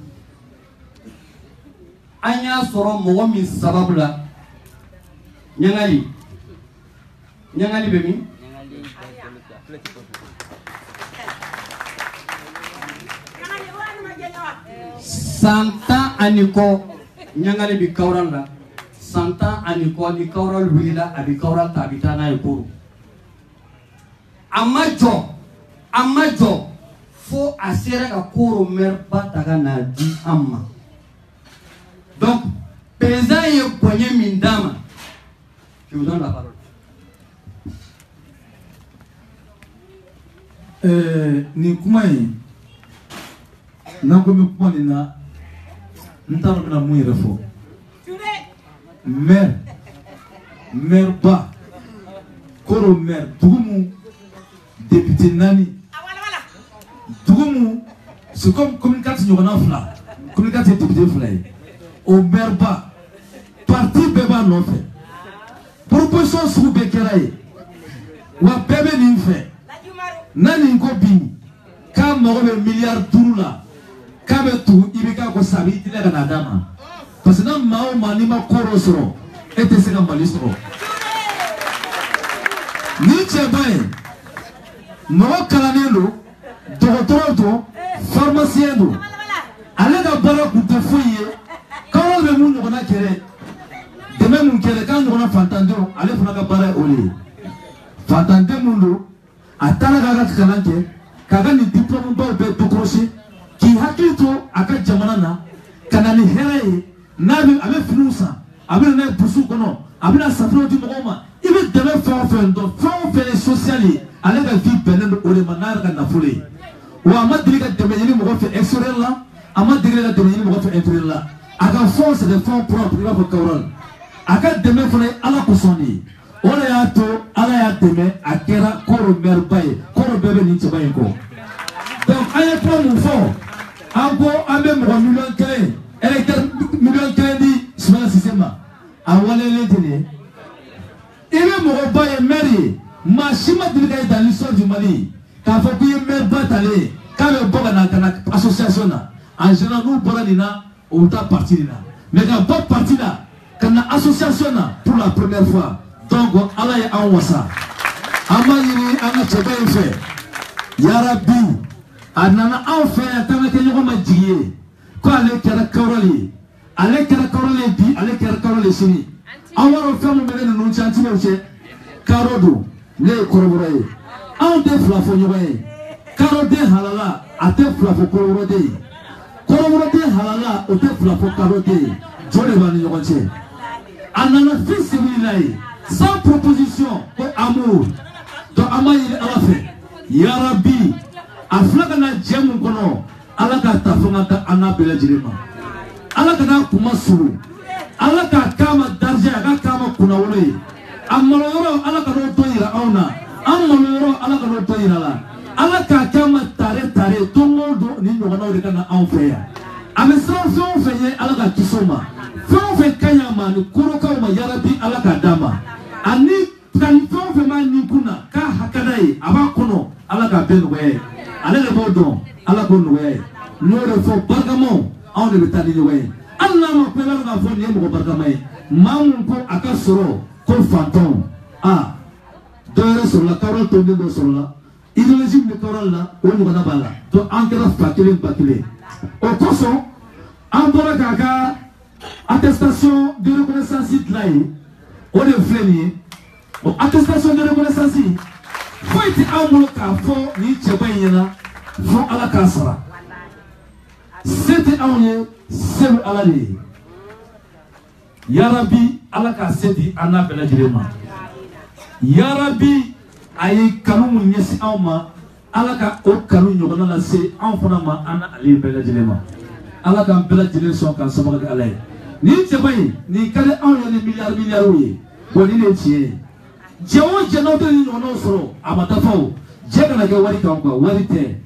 Anya soro mogo min sababu la. Nyangali bemi. 100 ans aniko Nyangali bi kauran la 100 ans aniko ni kaural wila abi kaural tabita na Koro amajo fo asera ka Koro maire bataga na di amma donc président ye bonye mindama je vous donne la parole
ni kuma yi na ko mi kuma ni na ntaro na mu yere fo maire ba Koro maire dugumu député nani dugumu c'est comme communication nyona fula communication député fula au maire ba parti beba no fait proposition sou be keraye wa bebe ni fait nani ko bi ka mo be milliard turula ka be tu ibika ko sabi tile kana dama parce que na mao manima Koro soro était ce qu'on soro ni tchebaye mo kalanelo docteur pharmacien do ale da bara ku te foye ka be mun ngona kere de même mun kere kan ngona fantando ale funa ka bara ole fantande mundo atala ga kalanke kaga ni diplôme ba be tokroshi ki hakito aka jamana na kana ni heraye nabi abe finusa abe na busu kono abe na safro di mogoma ibe debe fa sociali ale ga vie benen o le manar ga nafule wa amadri ga debe ni mo fa extérieur la amadri ga debe ni mo fa intérieur la aga force de fonds propres la fa kawral aga deme fone ala kusoni wala ya to ala ya deme akera Koro maire bay Koro bebe ni tsabaye ko donc aya pro mo fo ango ambe mo million kele électeur million kele di suma système a wala le tene ebe mo baye maire machima dilga dans l'histoire du Mali ka fa ku maire batale ka be boga na association na en général nous boranina ou ta parti là mais quand pas parti là kana association na pour la première fois donc ala ya anwasa amayiri anga tsabaye fe ya rabbi anana anfe atana ke nyoma jiye ko ale kera kawrali bi ale kera kawrali sini awaro femu mele no chanti meche karodo le korobore an de flafo nyobaye karode halala ate flafo korobore halala ote flafo karode jole bani yokonche anana fils billahi sans proposition pour amour donc amayiri ala fe ya rabbi aflaka na jemu kono ala ka tafonga ta anabela jirema ala kana kuma suru ala ka kama darje aga kama kuna wole amalo ala ka no toira auna amalo ala ka no toira la ala ka kama tare tongodo ni nyogana wole kana anfeya amesra fon feye ala ka kisoma fon fe kanya mani koroka ma yarabi ala ka dama ani kan fon fe mani kuna ye a b'a kɔnɔ ala k'a bɛɛ nɔgɔya ye ale de b'o dɔn ala k'o nɔgɔya ye n'o de fɔ barikamaw anw de bɛ taa ni ɲɔgɔn ye hali n'a ma ko i b'a dɔn k'a fɔ nin ye mɔgɔ barikama ye maa mun ko a ka sɔrɔ ko fantanw dɔ yɛrɛ sɔrɔla kawura tonden dɔ sɔrɔla idéologie min bɛ kawura la o ɲɔgɔnna b'a la donc an kɛra fa kelen ba kelen o kosɔn an bɔra k'a ka attestation de reconnaissance dilan ye o de filɛ nin ye o attestation de reconnaissance foyi tɛ anw bolo k'a fɔ nin cɛba in ɲɛna fo ala k'a sara se tɛ anw ye se bɛ ala de ye yarabi ala k'a se di an n'a bɛɛ lajɛlen ma yarabi a ye kanu mun ɲɛsin anw ma ala ka o kanu ɲɔgɔnna lase anw fana ma an n'ale bɛɛ lajɛlen ma ala k'an bɛɛ lajɛlen sɔn k'an sababu kɛ ala ye nin cɛba in nin ka di anw ye ni miliyariw ye bon nin de ye tiɲɛ ye jɛ o jɛ n'aw tɛ nin ɲɔgɔnnaw sɔrɔ a ma dafa o jɛ kana kɛ wari kan quoi wari tɛ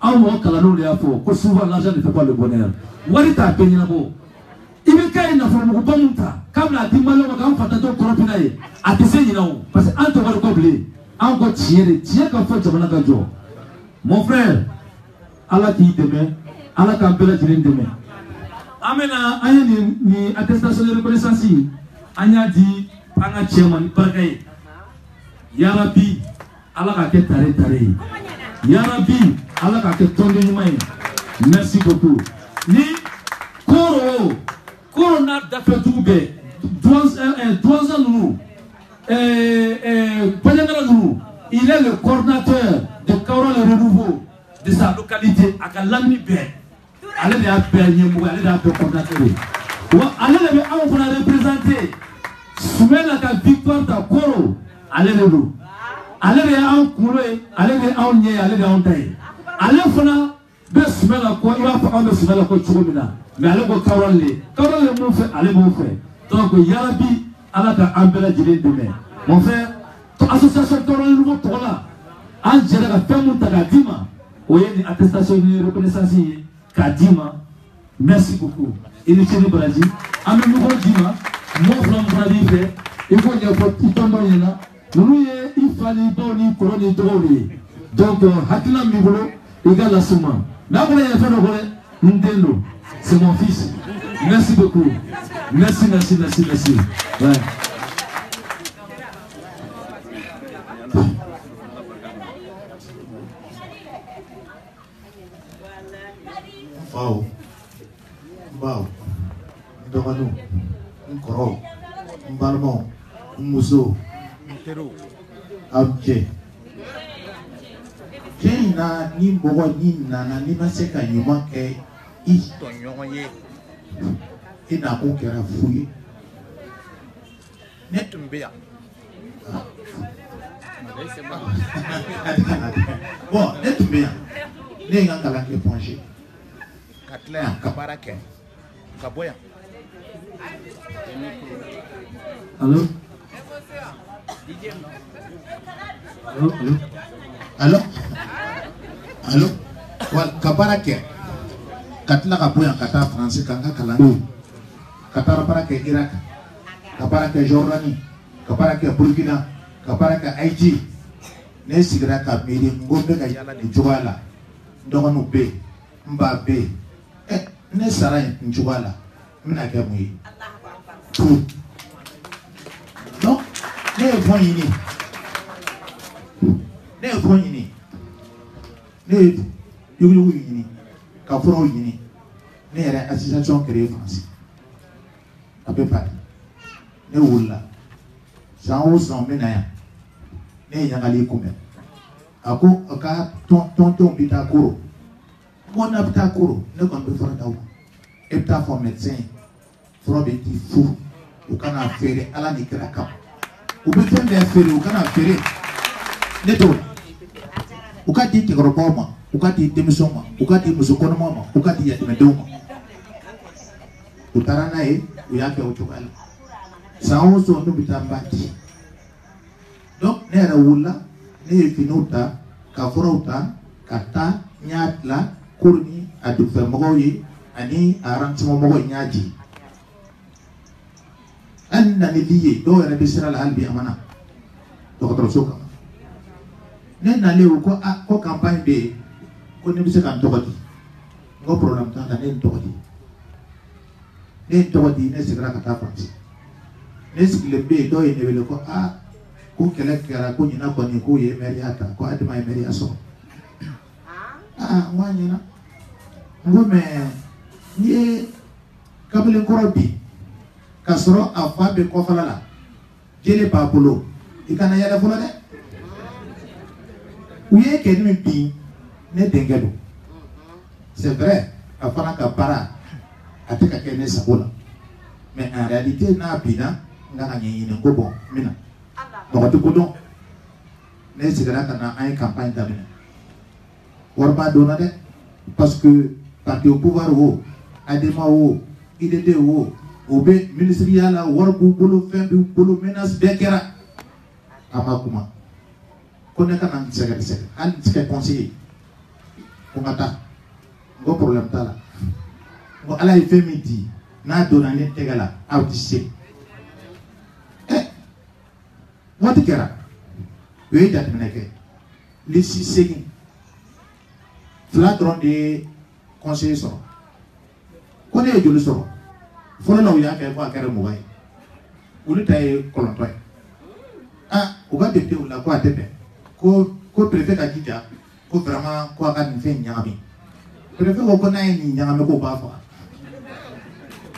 anw mɔgɔ kalanenw de y'a fɔ ko souvent l'argent ne fait pas le bonheur wari t'a bɛɛ ɲɛnabɔ i bɛ k'a ye nafolomuguba mun ta k'a bɛna di maliyɛnw ma k'an fatanto kɔrɔpin n'a ye a tɛ se ɲinɛ o parce que an tɛ wari kɔ bilen an ko tiɲɛ de tiɲɛ ka fɔ jamana ka jɔ mon frère ala k'i dɛmɛ ala k'an bɛɛ lajɛlen dɛmɛ an bɛna an ye nin attestation de reconnaissance an y'a di an ka cɛ ma ni barika ye yarabi ala k'a kɛ tare tare ye yarabi ala k'a kɛ tɔnden ɲuman ye merci beaucoup ni koro n'a dafɛdugu bɛɛ douanza ninnu baɲangara ninnu il est le coordinateur de Kaolack le renouveau de sa localité a ka lamini bɛɛ ale de y'a bɛɛ ɲɛmɔgɔ ale de y'a bɛɛ coordinateur ye wa ale de bɛ anw fana représenter Soumela ka victoire ta koro ale de don ale de y'anw kunkolo ye ale de y'anw ɲɛ ye ale de y'anw ta ye ale fana bɛ Soumela kɔ i b'a fɔ anw bɛ Soumela kɔ cogo min na mais ale ko Kaolack le mun fɛ ale b'o fɛ donc yarabi ala ka an bɛɛ lajɛlen dɛmɛ mon frère association Kaolack le nouveau tɔgɔ la an jɛra ka fɛn mun ta k'a d'i ma o ye nin attestation ni reconnaissance ye k'a d'i ma merci beaucoup i ni ce ni baraji an bɛ ɲɔgɔn d'i ma mɔgɔ fila min fana b'i fɛ i k'o ɲɛfɔ i tɔntɔn ɲɛna ninnu ye i fa ni baw ni kɔrɔ ni dɔgɔw de ye donc hakilina min b'i bolo i ka las'u ma n'a fɔra yɛrɛ fɛn dɔ kɔ dɛ n den don c'est mon fils merci beaucoup merci ouais.
Wow, wow, dɔgɔninw, n kɔrɔw, n balimaw, n musow, aw cɛ. Cɛ in na ni mɔgɔ ni nana n'i ma se ka ɲuman kɛ i tɔɲɔgɔn ye, i nakun kɛra fu ye. Ne tun bɛ yan. Bon, ne tun bɛ yan. Ne ye n ka kalan kɛ Pɔnze. Ka tila yan ka baara kɛ ka bɔ yan.
Allo
allo allo wal ka baara kɛ ka tila ka bɔ yan ka taa Faransi ka n ka kalan kɛ ka taa baara kɛ Irak ka baara kɛ Jordani ka baara kɛ Burkina ka baara kɛ Haïti ne sigira ka miiri n ko n bɛ ka yala nin cogoya la n dɔgɔninw bɛ yen n ba bɛ yen ne sara nin cogoya la n bɛna kɛ mun ye donc ne ye fɛn ɲini ne ye fɛn ɲini ne ye yuguyugu ɲini ka furaw ɲini ne yɛrɛ association créée France a bɛ Paris ne wulila san o san n bɛ na yan ne ye ɲagali kunbɛn a ko a ka tɔntɔnw bɛ taa Koro n ko n'a bɛ taa Koro ne kɔni bɛ fura d'aw ma e bɛ taa fɔ médecin ye fura bɛ k'i furu u kana feere ala ni kira kama u bɛ fɛn bɛɛ feere u kana feere ne t'o la u ka di cɛkɔrɔbaw ma u ka di denmisɛnw ma u ka di musokɔnɔmaw ma u ka di yatimɛdenw ma u taara n'a ye u y'a kɛ o cogoya la san o san n'u bɛ taa n b'a di donc ne yɛrɛ wulila ne ye finiw ta ka furaw ta ka taa n y'a bila Koro ni a dugufɛmɔgɔw ye ani a arrondissement mɔgɔw n y'a di hali na ni li ye dɔw yɛrɛ bɛ sira la hali bi a ma na dɔgɔtɔrɔso kama ne nale ko ko campagne be ko ne bisa kan tokoti ngo program ta ne tokoti ne sigra ka ta France ne sigile be do ne wele ko ko kele kara ko nyina ko ni ko ye meri ata ko adima ye meri aso mwanyina ngome ni kabele korobi kasoro afa be ko falala jele pa bolo ikana yala fola de uye kenimi bi ne dengelo c'est vrai afana ka para ateka kene sabola mais en réalité na bina ngana nyine ngobo mina donc to kodon ne sigara kana ay campagne tamina warba dona de parce que parti au pouvoir wo adema wo IDD wo obe ministériel la warbu bolo fin du bolo menace bekera amakuma koneka nan secrétaire al secrétaire conseiller ko ngata go problème tala go ala e femiti na dona ne tegala autiste wati kera we dat meneke les six segin flagrant de conseiller so ko ne jolu so folo na uya ke ko akere mo gai uli tay kolontoy o ga depte ula ko atebe ko préfet ka kita ko vraiment ko aka ni fe nyami préfet ko na ni nyami ko ba fa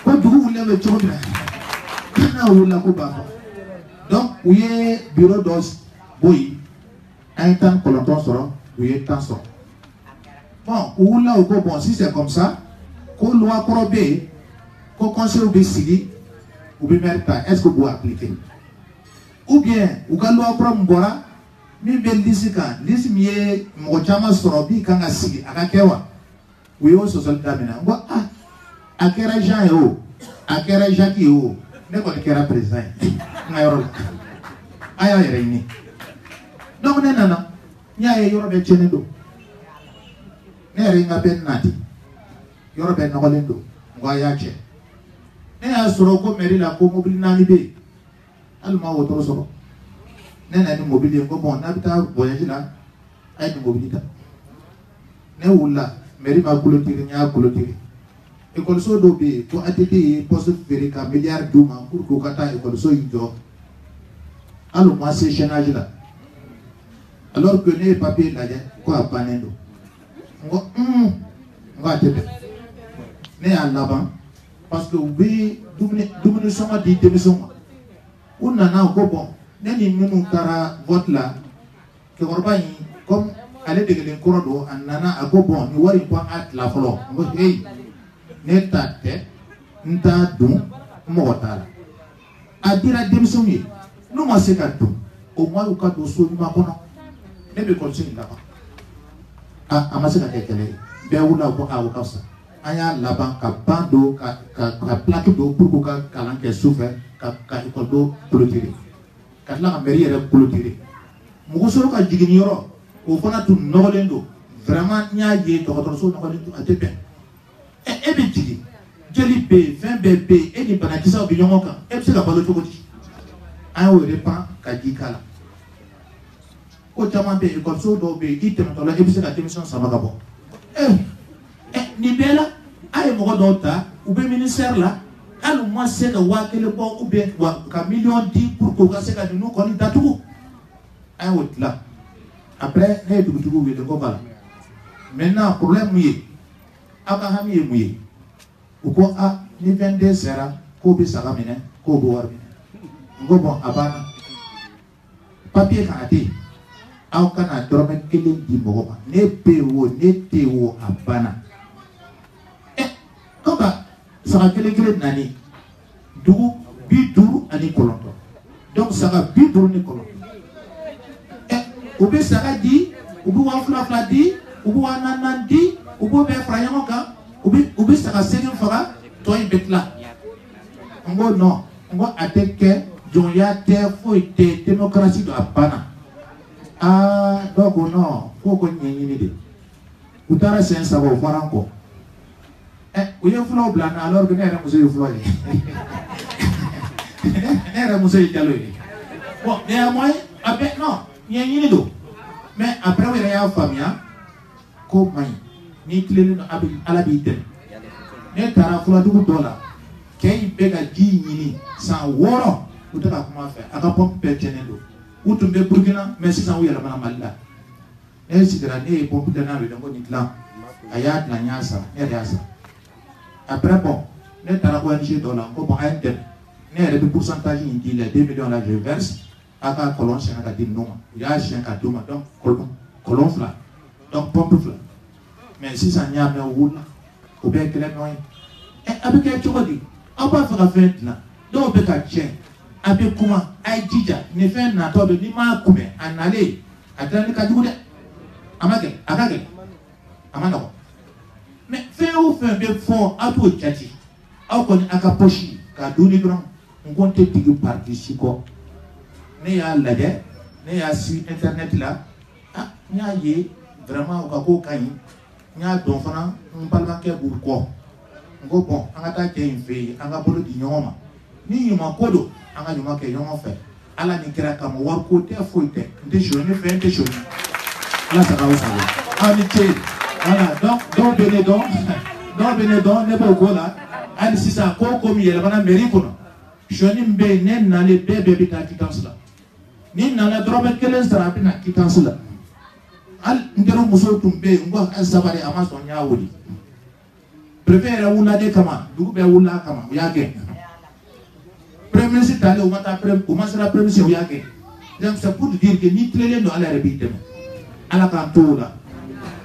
ko dugu ule be chobina na ula ko ba fa donc uye bureau dos boy un temps kolonton soro uye temps soro bon ula ko bon si c'est comme ça ko loi korobé ko conseil be sigi ou be merta est-ce que vous appliquez ou bien ou ga loi korom bora mi be lisika lisimiye mo chama soro bi kanga sigi aka kewa we o social damina ngo akera Jean yo akera Jacques yo ne ko kera président ngayoro aya yere ni donc ne nana nya yoro be chenendo ne ringa ben nati yoro be nolendo ngo ya che ne ya soro ko meri la ko mobile nani be alma wotoro soro ne na ni mobile ngo bon na bita voyage la ay ni mobile ne wula meri ma kulotiri nya kulotiri école so do be ko ATT poste verika milliard duma pour ko kata école so yido allo moi c'est chenage là alors que ne papier là ko apanendo ngo ATT ne alaban parce que oui dumuni soma di démission on nana ko bon ne ni munu kara vote là que korba yi comme aller de le korodo anana ako bon ni wari ko at la folo ngo hey ne tate nta dun mo tala adira démission yi no ma se ka dun au moins au cas de so ni ma kono ne be continue là amase ka kekele be wula ko awu kafsa aya laban ka bando ka plaque do pour ko ka kalan ke souffre ka école do clôturer ka la mairie re clôturer mugo soro ka jigini yoro o fana tu nogolendo vraiment nya ye docteur so nogolendo atebe e be jigi jeli be fin be e ni banakisa bi nyongo kan e se ka balo to goti ay o repa ka jikala o chama be école so do be item to la e se ka démission sama ka bo ni bela ay mo do ta ou be ministère là alu moi c'est le wa kele bo ou be wa ka million 10 pour ko ka se ka nous ko ni datu ay o là après ne du we de ko bala maintenant problème yi aka hami muye uko ni 22 sera ko be saka mine ko bo war ngo bon abana papier ka ati aw kana dorome kelen di mo ba ne pewo ne tewo abana koka saka kelen nani dugu bi duru ani kolonto donc saka bi duru ni kolonto obe saka di ubu wa fla di ubu wa nanan di ubu be frayango ka ubi saka segin faga to betla ngo no ngo ateke jonya te foi te démocratie do apana donc no foko nyini de utara sen sabo faranko uye fulo blana alors que nere muso fulo ye nere muso jalo ye bon néanmoins abe non nyini do mais après on a famille comment ni clé à la bite ne tara fula dugu dola kay bega ji ni sans woro ou ta comment faire aka pompe petene do ou tumbe Burkina mais si sans ou yala mana malla e sidra ne pompe de na le ngo ni clan ayat la nyasa ne riasa après bon ne tara ko ni dola ko bon ay dem ne re de pourcentage ni dit les 2 millions là je verse aka colon chien aka dit non ya chien ka duma donc colon fla donc pompe fla mais si ça n'y a pas ou ou bien que les moyens et avec quel chocolat on va faire affaire là donc avec un chien avec comment ay dija ne fait na to de ni ma kume en aller attendre ka djoude amake akake amana mais fait ou fait bien fort à tout tchati au kon aka pochi ka duni grand on compte tigu parti ko ne ya lade ne ya sur internet là ah nya ye vraiment o ko kan nya don fana on parle ke bur ko ngo bon anga ta ke infe anga bolo di nyoma ni nyoma kodo anga nyoma ke nyoma fe ala ni kira kam war ko te foite de journée fait de journée là ça va au salon amitié voilà donc Benedon ne pas ko là ali sisa ko ko mi yela bana meri ko joni mbe nen na le bebe bita kitans la ni na la drobe kelen sara bina kitans la al ngero muso tumbe ngo asabare amaso nyawuli préfère wula de kama dugu be wula kama yake premier ministre tale o mata sera premier ministre yake donc c'est pour dire que ni clé no ala rebite ala ka tola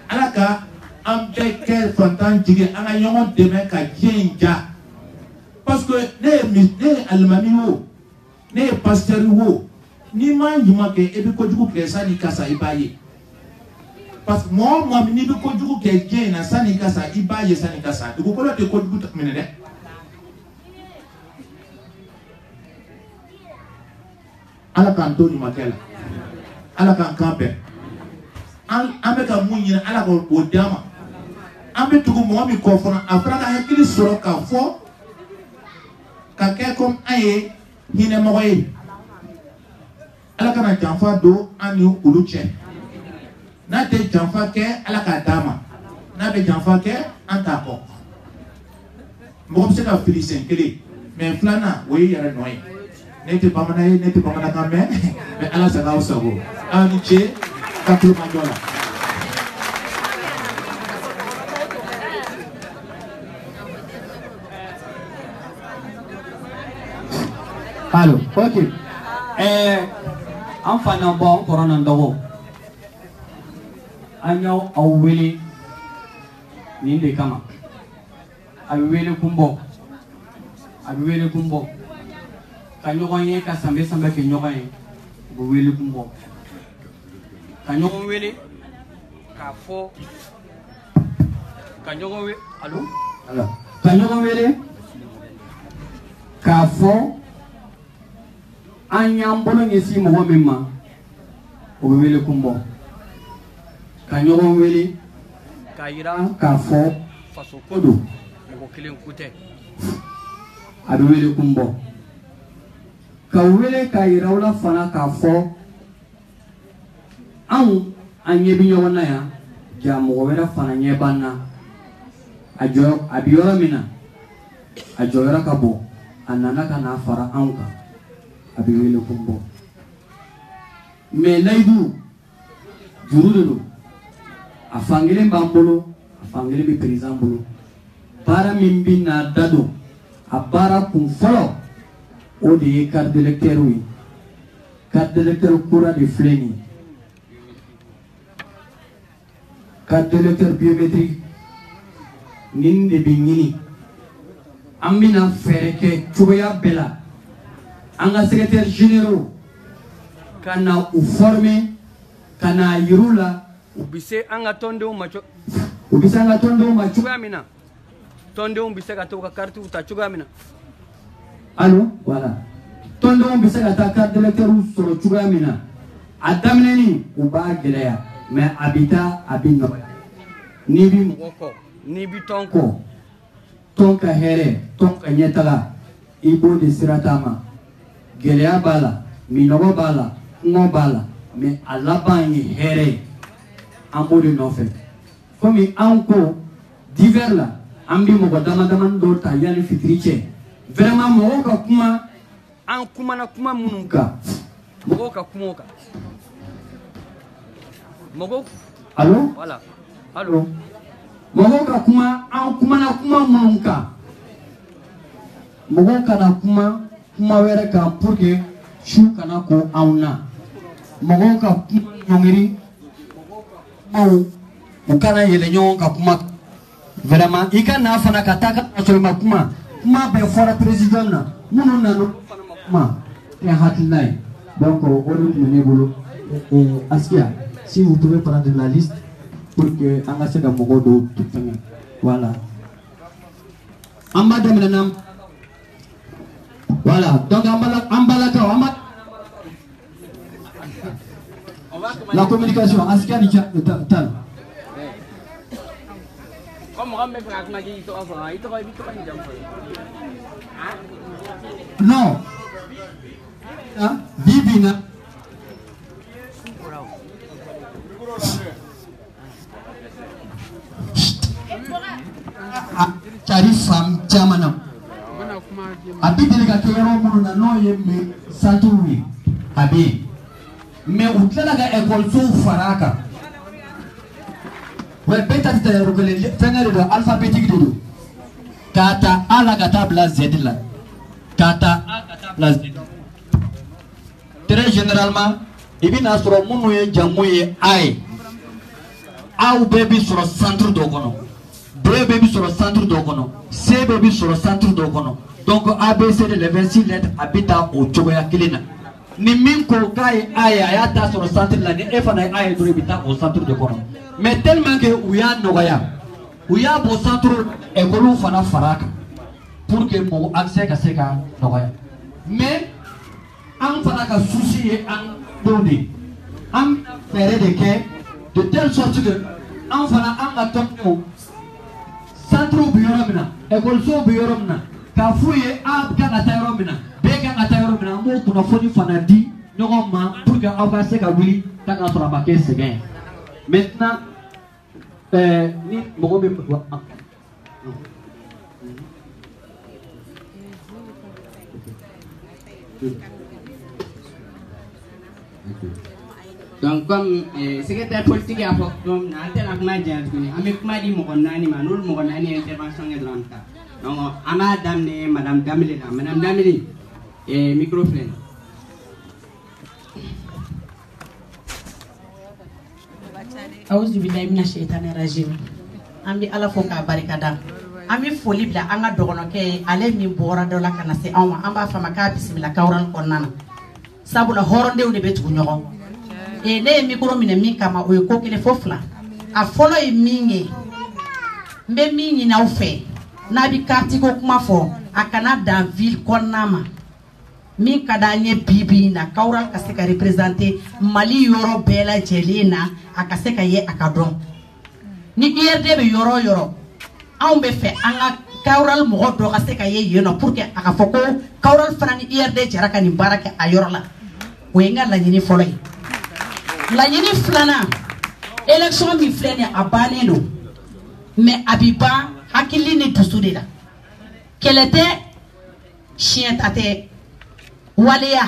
ala ka ambeke fantan jige anga nyongo deme ka jenja parce que ne almami wo ne pasteur wo ni man yuma ke ebi ko jugu ke sani kasa ibaye parce que moi ni bi ko jugu ke je na sani kasa ibaye sani kasa de ko ko te ko jugu tamene de ala kan to ni makela ala kan kampe ambe ka munyina ala ko odama ambe tugu mo mi ko fona afra ka hakili soro ka fo ka ke comme aye hine mo yi ala kana janfa do ani uluche na te janfa ke ala ka dama na be janfa ke anta ko mo se ka filisen kele mais flana oui yara noy nete pamana ka mais ala sa ka usago ani che ka tu majola
Allô, ok. Enfin, non, bon, corona ndogo. Anyo awele ninde kama. Awele kumbo. Awele kumbo. Kanyogonye ka sambe ke nyogonye. Awele kumbo. Kanyogon wele ka fo. Kanyogon wele. Allô? Alors. Kanyogon wele ka fo. Anyambolo ngesi mo mema o wele kumbo kanyogo wele kaira ka fo faso kodo ko kelen kute adu wele kumbo ka wele kaira wala fana ka fo an anyebi nyona ya jamu wera fana nyebana ajo abiora mina ajo wera kabo anana kana fara anka abiwele kumbo mais laidu jurudelo afangele mbambolo afangele bi président bolo para mimbi na dado abara kum folo o de carte d'électeur oui carte d'électeur kura de fleni carte d'électeur biométrique ninde bingini amina fereke tuya bela anga secrétaire généraux kana u former kana yirula ubise anga tonde macho ubise anga tonde macho gamina tonde ubise ka to ka carte uta chugamina allo voilà tonde ubise ka ta carte d'électeur solo chugamina adamneni uba gelaya mais habita abino ni bi moko ni bi tonka here tonka nyetala ibo de siratama Gelea bala, minogo bala, ngo bala, mais à la bas il est en mode non fait comme encore divers là ambi mo ko dama do ta yali fitriche vraiment mo ko kuma an kuma na kuma mununka mo ko kuma ka mo allô voilà allô mo ko kuma an kuma na kuma mununka mo ko kana kuma were ka pour que shu kana ko auna mo ko nyongiri au ukana yele nyonga kuma vraiment ikana fana kataka asolma kuma be fora président na munu na no ma te hatinai donc on est bolo Askia si vous pouvez prendre la liste pour que angase da mogo do tout voilà amba dem na voilà donc ambala ka amba la communication Askia ni tal non bibina cari fam jamana abi delega ke yoro munu na no ye me santuri abi me utla ga école so faraka ouais peut-être te recole fengere do alphabétique do kata ala kata bla z la kata a kata bla z très généralement ibina soro munu ye jamu ye ay aw bebi soro centre do kono B bebi soro centre do kono C bebi soro centre do kono donc ABC de les 26 lettres habita au chogoya kilina ni min ko kay ay ayata soro centre la ni e fana ay do habita au centre de kono mais tellement que uya nogoya bo centre école fana faraka pour que mo accès ka seka nogoya mais en fana ka souci et en donné en faire de que de telle sorte que en fana en attention centre bioromina école so bioromina ka fouye a kana tayoromina be kana tayoromina mo kuna foni fana di nyoma pour que au ka seka wili kana sura ba ke segen maintenant ni mogo be
donc comme secrétaire politique a fait comme na kuma jantuni ame kuma di mogo nani manul mogo nani intervention e dranta donc ama damne madame Damile microphone
Auzu billahi minash shaitani rajim. Ambi ala fo ka barikada. Ambi foli bila anga dogono ke ale min bora do la kana se anwa amba fama ka bismillah kawran konnana. Sabula horonde uni betu nyogo. Ne micro mine min kama o ko kile fofla. A folo e mingi. Mbe mingi na ufe. Na bi carte ko kuma fo akana dans ville konnama. Min kadanye bibi na kawral ka se ka représenter Mali yoro bela jelena akase ka ye akadon ni IRD be yoro an be fe anga kawral mo do ka se ka ye yeno pour que aka foko kawral fana ni IRD jara ka ni baraka ayoro la o yenga la nyini folay la nyini flana élection mi flene abane no mais abiba hakili ni tusude la quel était chien tate Walia,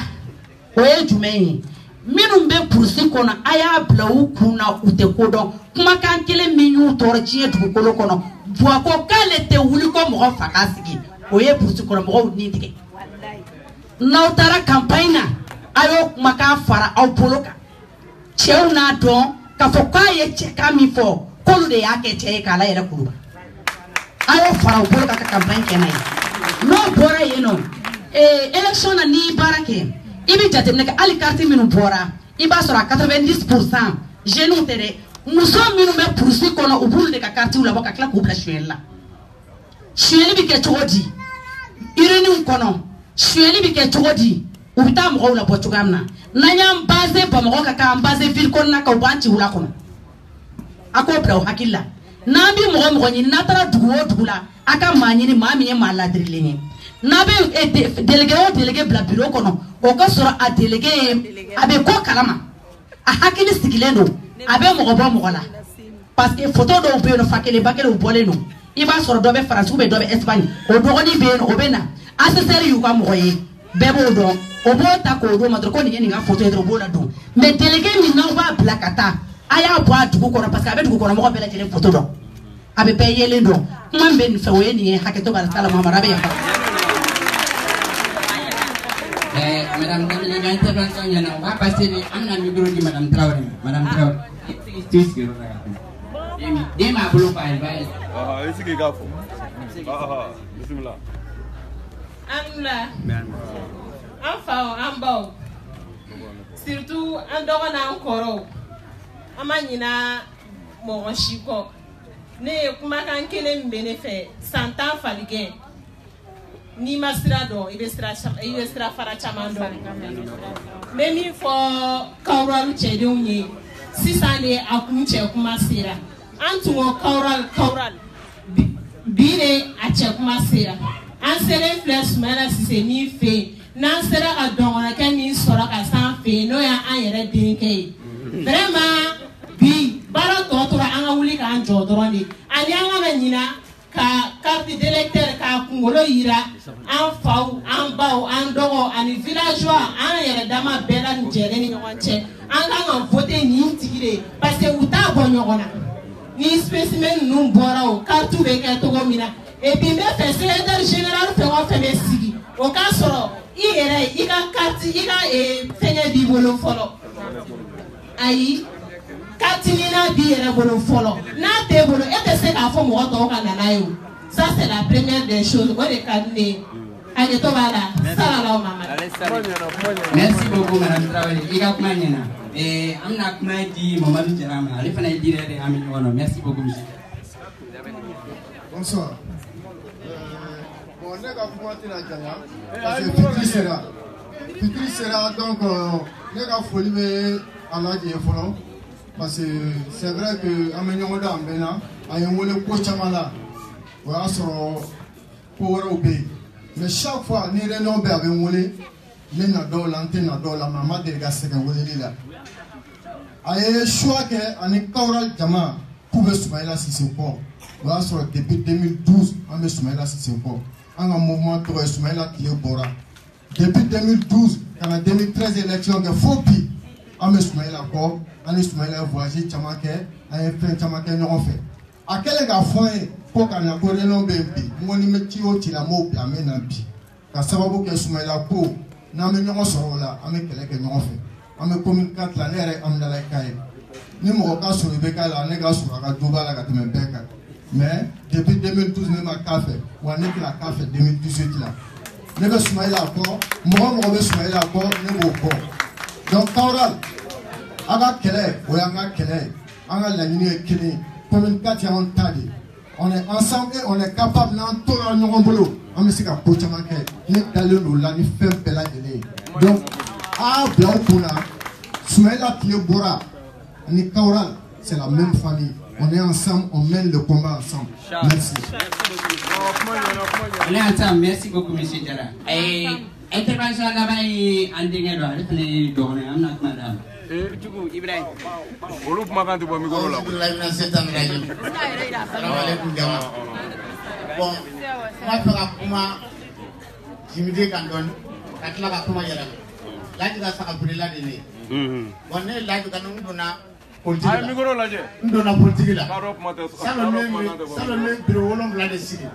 oye jumɛn minnu bɛ purusi kɔnɔ a y'a bila u kun na u tɛ ko dɔn kumakan kelen min y'u tɔɔrɔ diɲɛ dugukolo kɔnɔ Buako k'ale tɛ wuli ko mɔgɔ fa k'a sigi o ye purusi kɔnɔ mɔgɔw ni tigɛ n'aw taara campagne na a y'o kumakan fara aw bolo kan cɛw n'a dɔn k'a fɔ k'a ye cɛkan min fɔ k'olu de y'a kɛ cɛ ye k'a la yɛrɛ kuluba a y'o fara u bolo ka campagne kɛ n'a ye n'o bɔra yen nɔ élection na ni barake ibi jateminɛ kɛ hali carte minnu bɔra i b'a sɔrɔ a 90% jeunes tɛ dɛ muso minnu bɛ purusi kɔnɔ u b'olu de ka carte labɔ ka tila k'u bila suyɛli la suyɛli bɛ kɛ cogo di urne kɔnɔ suyɛli bɛ kɛ cogo di u bɛ taa mɔgɔw labɔ cogoya min na n'an y'an base Bamakɔ ka k'an base ville kɔnɔna kan u b'an ci wula kɔnɔ a k'o bila u hakili la n'an bɛ mɔgɔ mɔgɔ ɲini n'a taara dugu o dugu la a ka maa ɲini maa min ye maa ladirilen ye n'a bɛ délégué o délégué bila bureau kɔnɔ o ka sɔrɔ a délégué a bɛ ko kalama a hakili sigilen don a bɛ mɔgɔ bɔ mɔgɔ la parce que photo dɔw bɛ yen nɔ fa kelen ba kelen u bɔlen don i b'a sɔrɔ dɔ bɛ faransi dɔ bɛ Espagne o dɔgɔnin bɛ yen nɔ o bɛ na ACCR y'u ka mɔgɔ ye bɛɛ b'o dɔn o b'o ta k'o d'o ma dɔrɔn ko nin ye nin ka photo ye dɔrɔn o b'o la don mais délégué min n'aw b'a bila ka taa a y'a bɔ a dugu kɔnɔ parce que a bɛ dugu kɔnɔ mɔgɔ bɛɛ lajɛlen photo dɔn a bɛ bɛɛ yelen dɔn kuma min bɛ nin fɛ o ye nin ye hakɛto b'a la Sala Mahamadu a bɛ yafa.
Madame Damile ka intervention ɲɛna o b'a passer ni an bɛna micro di Madame Traoré ma Madame Traoré tu sigiyɔrɔ la ka kuma den b'a bolo fa ye ba ye.
I sigi k'a fɔ bisimila.
An faw an baw surtout an dɔgɔ n'an kɔrɔw an ma ɲina mɔgɔ si kɔ ne ye kumakan kelen min bɛ ne fɛ san 10 faligɛn n'i ma sira dɔn i bɛ sira fara caman dɔn n bɛ min fɔ Kawuralu cɛdenw ye sisan de a kun cɛ kuma sera an tun ko Kawuralu bi de a cɛ kuma sera an selen filɛ Sumala Sise min fɛ yen n'an sera ka dɔngɔnɔkɛ min sɔrɔ ka s'an fɛ yen n'o y'an yɛrɛ denkɛ ye vraiment bi baara tɔ tora an ka wuli k'an jɔ dɔrɔn de ani an kana ɲina ka carte d'électeur k'a kunkolo yira an faw an baw an dɔgɔ ani villageois an yɛrɛ dama bɛɛ la jɛlen ni ɲɔgɔn cɛ an kan ka voter nin tigi de parce que u t'a bɔ ɲɔgɔn na ni spécimen ninnu bɔra o carte bɛ kɛ cogo min na et puis n bɛ fɛ secrétaire général fɛn o fɛn bɛ sigi o k'a sɔrɔ i yɛrɛ i ka carte i ka fɛngɛ b'i bolo fɔlɔ ayi carte ɲina b'i yɛrɛ bolo fɔlɔ n'a t'e bolo e tɛ se k'a fɔ mɔgɔ tɔw ka na n'a ye o ça c'est la première des choses o de ka di ne ye hakɛto b'a la Sala Mahamadu.
Merci beaucoup Madame Traoré i ka kuma ɲɛna an bɛna kuma di Mamadu Jara ma ale fana ye leader de an bɛ ɲɔgɔn na merci beaucoup monsieur.
Bonsoir. Bon, ne ka kuma tɛna janya parce que fitiri sera donc ne ka foli bɛ Alaji ye fɔlɔ parce que c'est vrai que an bɛ ɲɔgɔn dɔn an bɛɛ na a ye n wele ko caman la o y'a sɔrɔ ko wɛrɛw bɛ yen mais chaque fois ni réunion bɛ a bɛ n wele ne na dɔw la n tɛ na dɔw la mais a ma deli ka sɛgɛn weleli la a ye choix kɛ ani Kawuralu jama k'u bɛ Soumaïla Cissé kɔ o y'a sɔrɔ depuis 2012 an bɛ Soumaïla Cissé kɔ an ka mouvement tɔgɔ ye Soumaïla tile bɔra depuis 2012 ka na 2013 élection kɛ fo bi an bɛ Soumaïla kɔ an ni Soumaïla ye voyage caman kɛ an ye fɛn caman kɛ ɲɔgɔn fɛ a kɛlen k'a fɔ an ye ko ka na ko réunion bɛ yen bi n ko ni n bɛ ci o ci la n b'o bila n bɛ na bi ka sababu kɛ Soumaïla ko n'an bɛ ɲɔgɔn sɔrɔ o la an bɛ kɛlɛ kɛ ɲɔgɔn fɛ an bɛ commune 4 la ne yɛrɛ Aminata Ka ye ni mɔgɔ ka sɔrɔ i bɛ k'a la ne ka sɔrɔ a ka du b'a la ka tɛmɛ bɛɛ kan mais depuis 2012 ne ma k'a fɛ wa ne tɛna k'a fɛ 2018 la ne bɛ Soumaïla kɔ mɔgɔ bɛ Soumaïla kɔ ne b'o kɔ donc Kawuralu an ka kɛlɛ o y'an ka kɛlɛ ye an ka laɲini ye kelen ye commune 4 y'anw ta de on est ensemble et on est capable n'an tora ɲɔgɔn bolo an bɛ se ka ko caman kɛ ne dalen don o la ni fɛn bɛɛ lajɛlen ye donc a y'a bila u kun na Soumaïla tile bɔra ani Kawuralu c'est la même famille. On est ensemble, on mène le combat ensemble. Merci.
On est ensemble, merci beaucoup, monsieur Jara. Intervention là-bas, en dernier droit, les données, on a madame. Ibrahim.
Olu kuma kan tɛ bɔ micro la.
Bon, ma fɛ ka kuma jimide kan dɔɔni ka tila ka kuma yɛrɛ la. Laji ka Sagaburela de ne. Bon ne laji ka n donna politique la.
A ye micro lajɛ.
N donna politique la.
Salon
ne bureau 7 de sigi.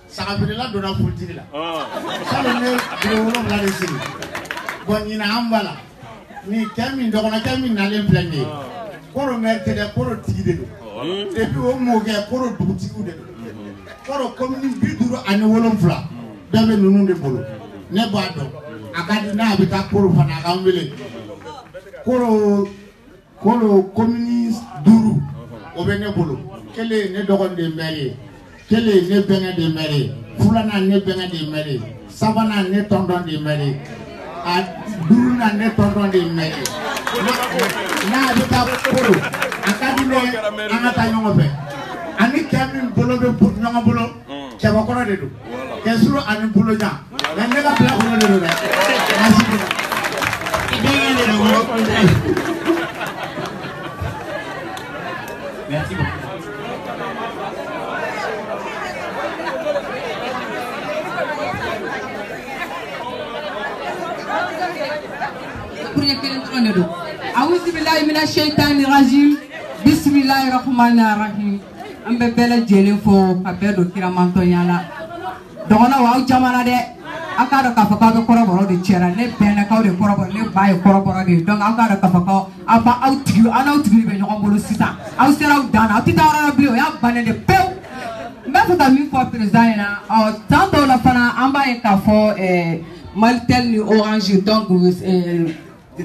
Sagaburela donna politique la. Salon ne bureau 7 de sigi. Bon ɲina an b'a la. Ni kɛ min dɔgɔnɔkɛ min nalen filɛ nin ye. Koro maire tɛ dɛ, koro tigi de don. Et puis o mɔkɛ koro dugutigiw de don. Koro commune 57 bɛɛ bɛ ninnu de bolo. Ne b'a dɔn a ka di n'a bɛ taa koro fana a k'an wele. Koro commune 5 o bɛ ne bolo. Kelen ne dɔgɔnin de maire ye. Kelen ne bɛnkɛ de maire ye. Filanan ne bɛnkɛ de maire ye. Sabanan ne tonton de maire ye. A 5nan ne tonton de maire ye. N'a bɛ taa koro a ka di ne an ka taa ɲɔgɔn fɛ. Ani cɛ min bolo bɛ ɲɔgɔn bolo cɛbakɔrɔ de don. Kɛsuru ani bolojan. Mais ne ka bila kɔnɔ de don dɛ. Merci beaucoup.
kurnya kelen tone do a'udhu billahi minash shaitani rajim bismillahir rahmanir rahim ambe bela jele fo pape do kira manto nyala dogona wa jamana de akado ka fa ka be koroboro de chera ne bena ka de koroboro ne baye koroboro de donc akado ka fa ka aba outiu ana outiu be nyoko bolo sita aw sera dana titara bi o ya banende pew mbe fota mi fo président na o tanto la fana amba e ka fo Maltel ni Orange donc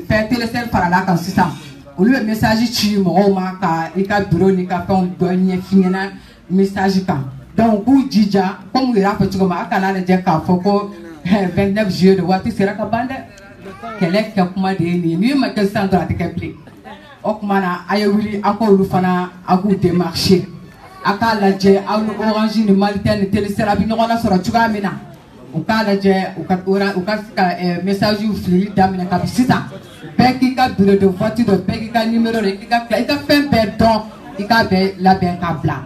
faire téléphone par là quand c'est ça au lieu message ci mo ma ka e ka bureau ni ka ton donye finina message ka donc ku jija comme ira fa tugo ma kana na je ka fo ko 29 juillet de wati sera ka bande kele ka kuma de ni ma ka sandra te ka pli o kuma na ayewili ako lu fana aku démarcher aka la je aw Orange ni Maltel ni téléphone bi no na soro tuga mina o kala je o ka message ou fili damina ka bisita beki ka bureau de voiture de beki ka numéro de ka fem perdon ka be la ben ka bla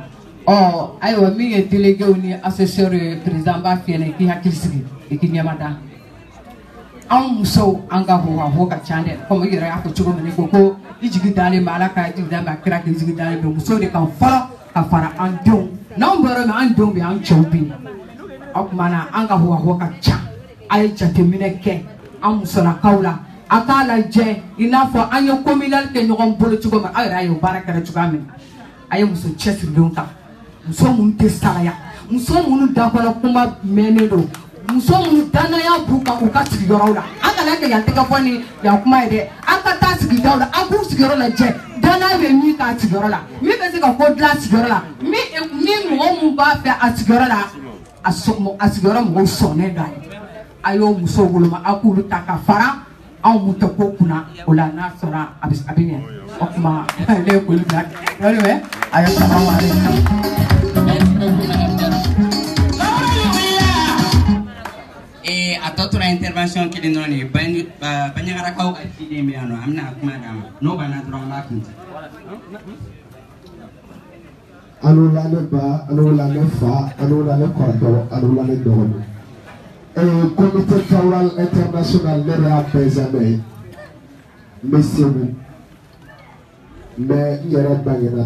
oh ayo mi e délégué ni assesseur président ba fiene ki hakilsigi e ki nyamata an muso anga ho ka chande comme ira ya ko chugo mene ko ijigi dale mala ka ijigi dale makira ka ijigi dale be muso de kan fara ka fara an don na mboro me an don be an choubi akmana anga ho ka cha ay chatemine ke an muso na kaula akala je inafo anyo communal ke nyogom bolo chugo ma ay rayo baraka ra chugo amen ay muso chesi donka muso mun tesaya muso mun dakola kuma menendo muso mun dana ya buka uka sigorola akala ke yante ka foni ya kuma ide akata sigorola aku sigorola je dana be mi ka sigorola mi be se ka ko dla sigorola mi mo mun ba fe asigorola asomo asigoro mo sonne dai ayo muso guluma akulu takafara au mutoko kuna ola na sora abinya okuma le kulga anyway ayo salamu alaikum
atoto la intervention qui donne ni banyara kaw atide mi ano amna kuma dama no bana dron la kinta
alo la ne ba alo la ne fa alo la ne kordo alo la ne dogo comité Kawral international ne a Benjamin monsieur mais yere bangena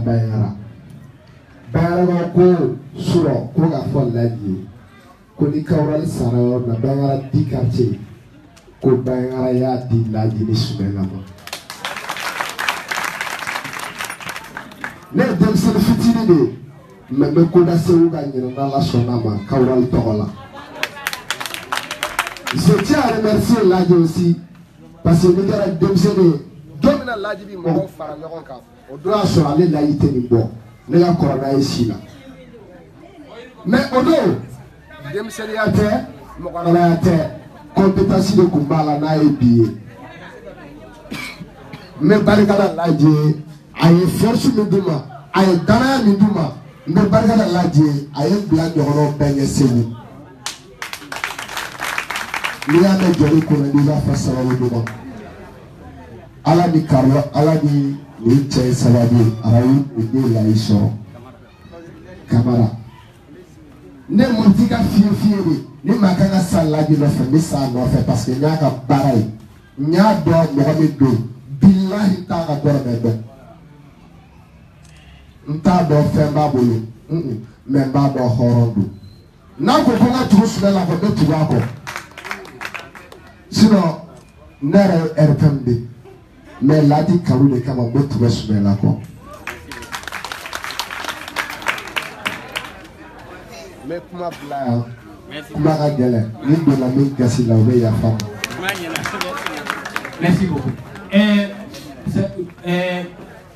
bayara ko suro ko ga follaji ko ni Kawral sara na bayara di quartier ko bayara ya di laji ni sumela ma ne dem se fitini de me ko da se u ga nyina la sonama Kawral togola. Je tiens à remercier l'ADI aussi parce que nous avons démissionné. Domina l'ADI mon frère n'ont qu'à. On doit se aller là y tenir bon. Nous avons corona ici là. Mais au dos, démissionné à terre, mon corona à terre. Compétence de combat là n'a ébié. Mais barikala l'ADI, aye force miduma, aye dana miduma. Mais barikala l'ADI, aye blanc de rolo benye seni. Ni ya me jori ko ni la fa sababu do ala ni karwa ala ni che sababu arayi ode la iso kamara ne montika fie ni makanga saladi no fe ni sa no fe parce que nya ka barai nya do mo mi do billahi ta ka do me do nta do fe ba bolo me ba do horondo na ko ko na tusu la ko do tuwa ko sinon nere RPMD mais là dit Karou de kama botu besme la ko mais kuma bla kuma ga gele ni do la mi gasi la we ya fam
merci beaucoup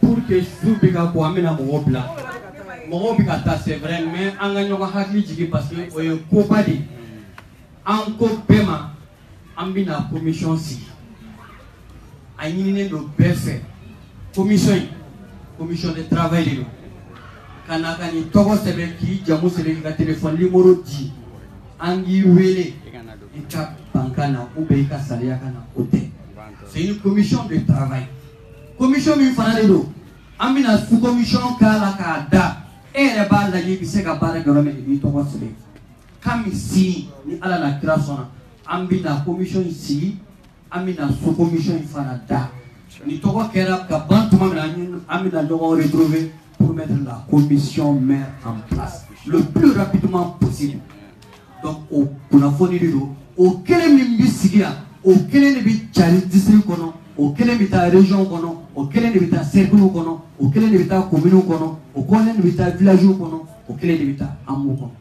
pour que vous biga ko amena mo biga ta c'est vrai mais anga nyoga hakli jigi parce que o ko badi an ko bema ambina commission si ayine do befe commission de travail de kanaka ni togo sebe ki jamu sebe ka téléphone numéro 10 angi wele ika bankana ube ka salia kana côté c'est une commission de travail commission mi fana do ambina sous commission kala ka da ere ba la yi bise ka bara garo me ni togo sebe kam si ni ala na création ambina commission ici amina sous-commission fana da ni togo kera ka bantuma amina dogo retrouver pour mettre la commission maire en place le plus rapidement possible. Donc au kunafoni do au kele mimbi sigia au kele ne bi chari district kono au kele bi ta région kono au kele ne bi ta cercle kono au kele ne bi ta commune kono au kele ne bi ta village kono au kele ne bi ta amu kono.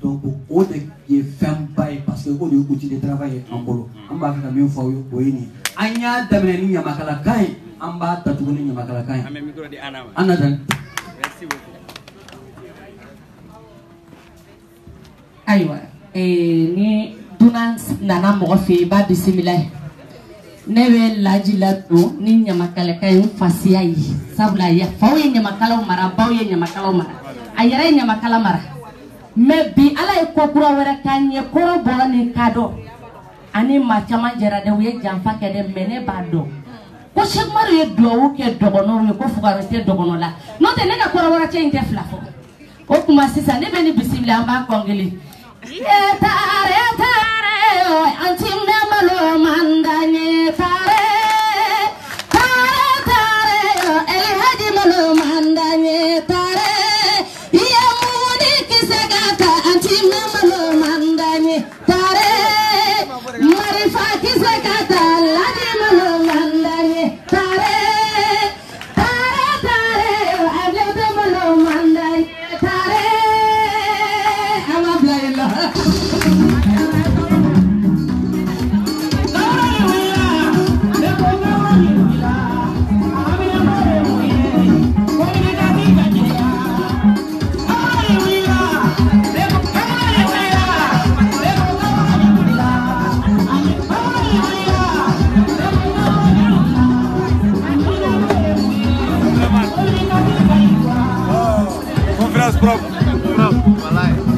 Donc au de qui femme paye parce que au de outil de travail en bolo amba ka mi fa yo ko yini anya damene ni nyamakala kai amba tatuguni nyamakala kai anadan.
Merci beaucoup.
Ayiwa ni dunan nana mɔgɔ fɛ yen i b'a bisimila ne bɛ laji la don ni ɲamakalaka ye n fasiya ye sabula faw ye ɲamakalaw mara baw ye ɲamakalaw mara a yɛrɛ ye ɲamakala mara mais bi ala ye ko kura wɛrɛ k'an ye kɔrɔ bɔra ni ka dɔn ani maa caman jɛra dɛ u ye janfa kɛ dɛ mais ne b'a dɔn ko Cheikh Umaru ye duwawu kɛ dɔgɔnɔw ye ko fugaro tɛ dɔgɔnɔ la n'o tɛ ne ka kɔrɔ wɛrɛ cɛ in tɛ fila fɔ o tuma sisan ne bɛ ni bisimila an b'a kɔnkelen tare anti memalo mandanye tare el haji malo mandanye tare ya muni kisagata anti memalo mandanye tare marifa kisagata laji malo mandanye tare ablete malo mandanye tare amablaila.
Conférence propre.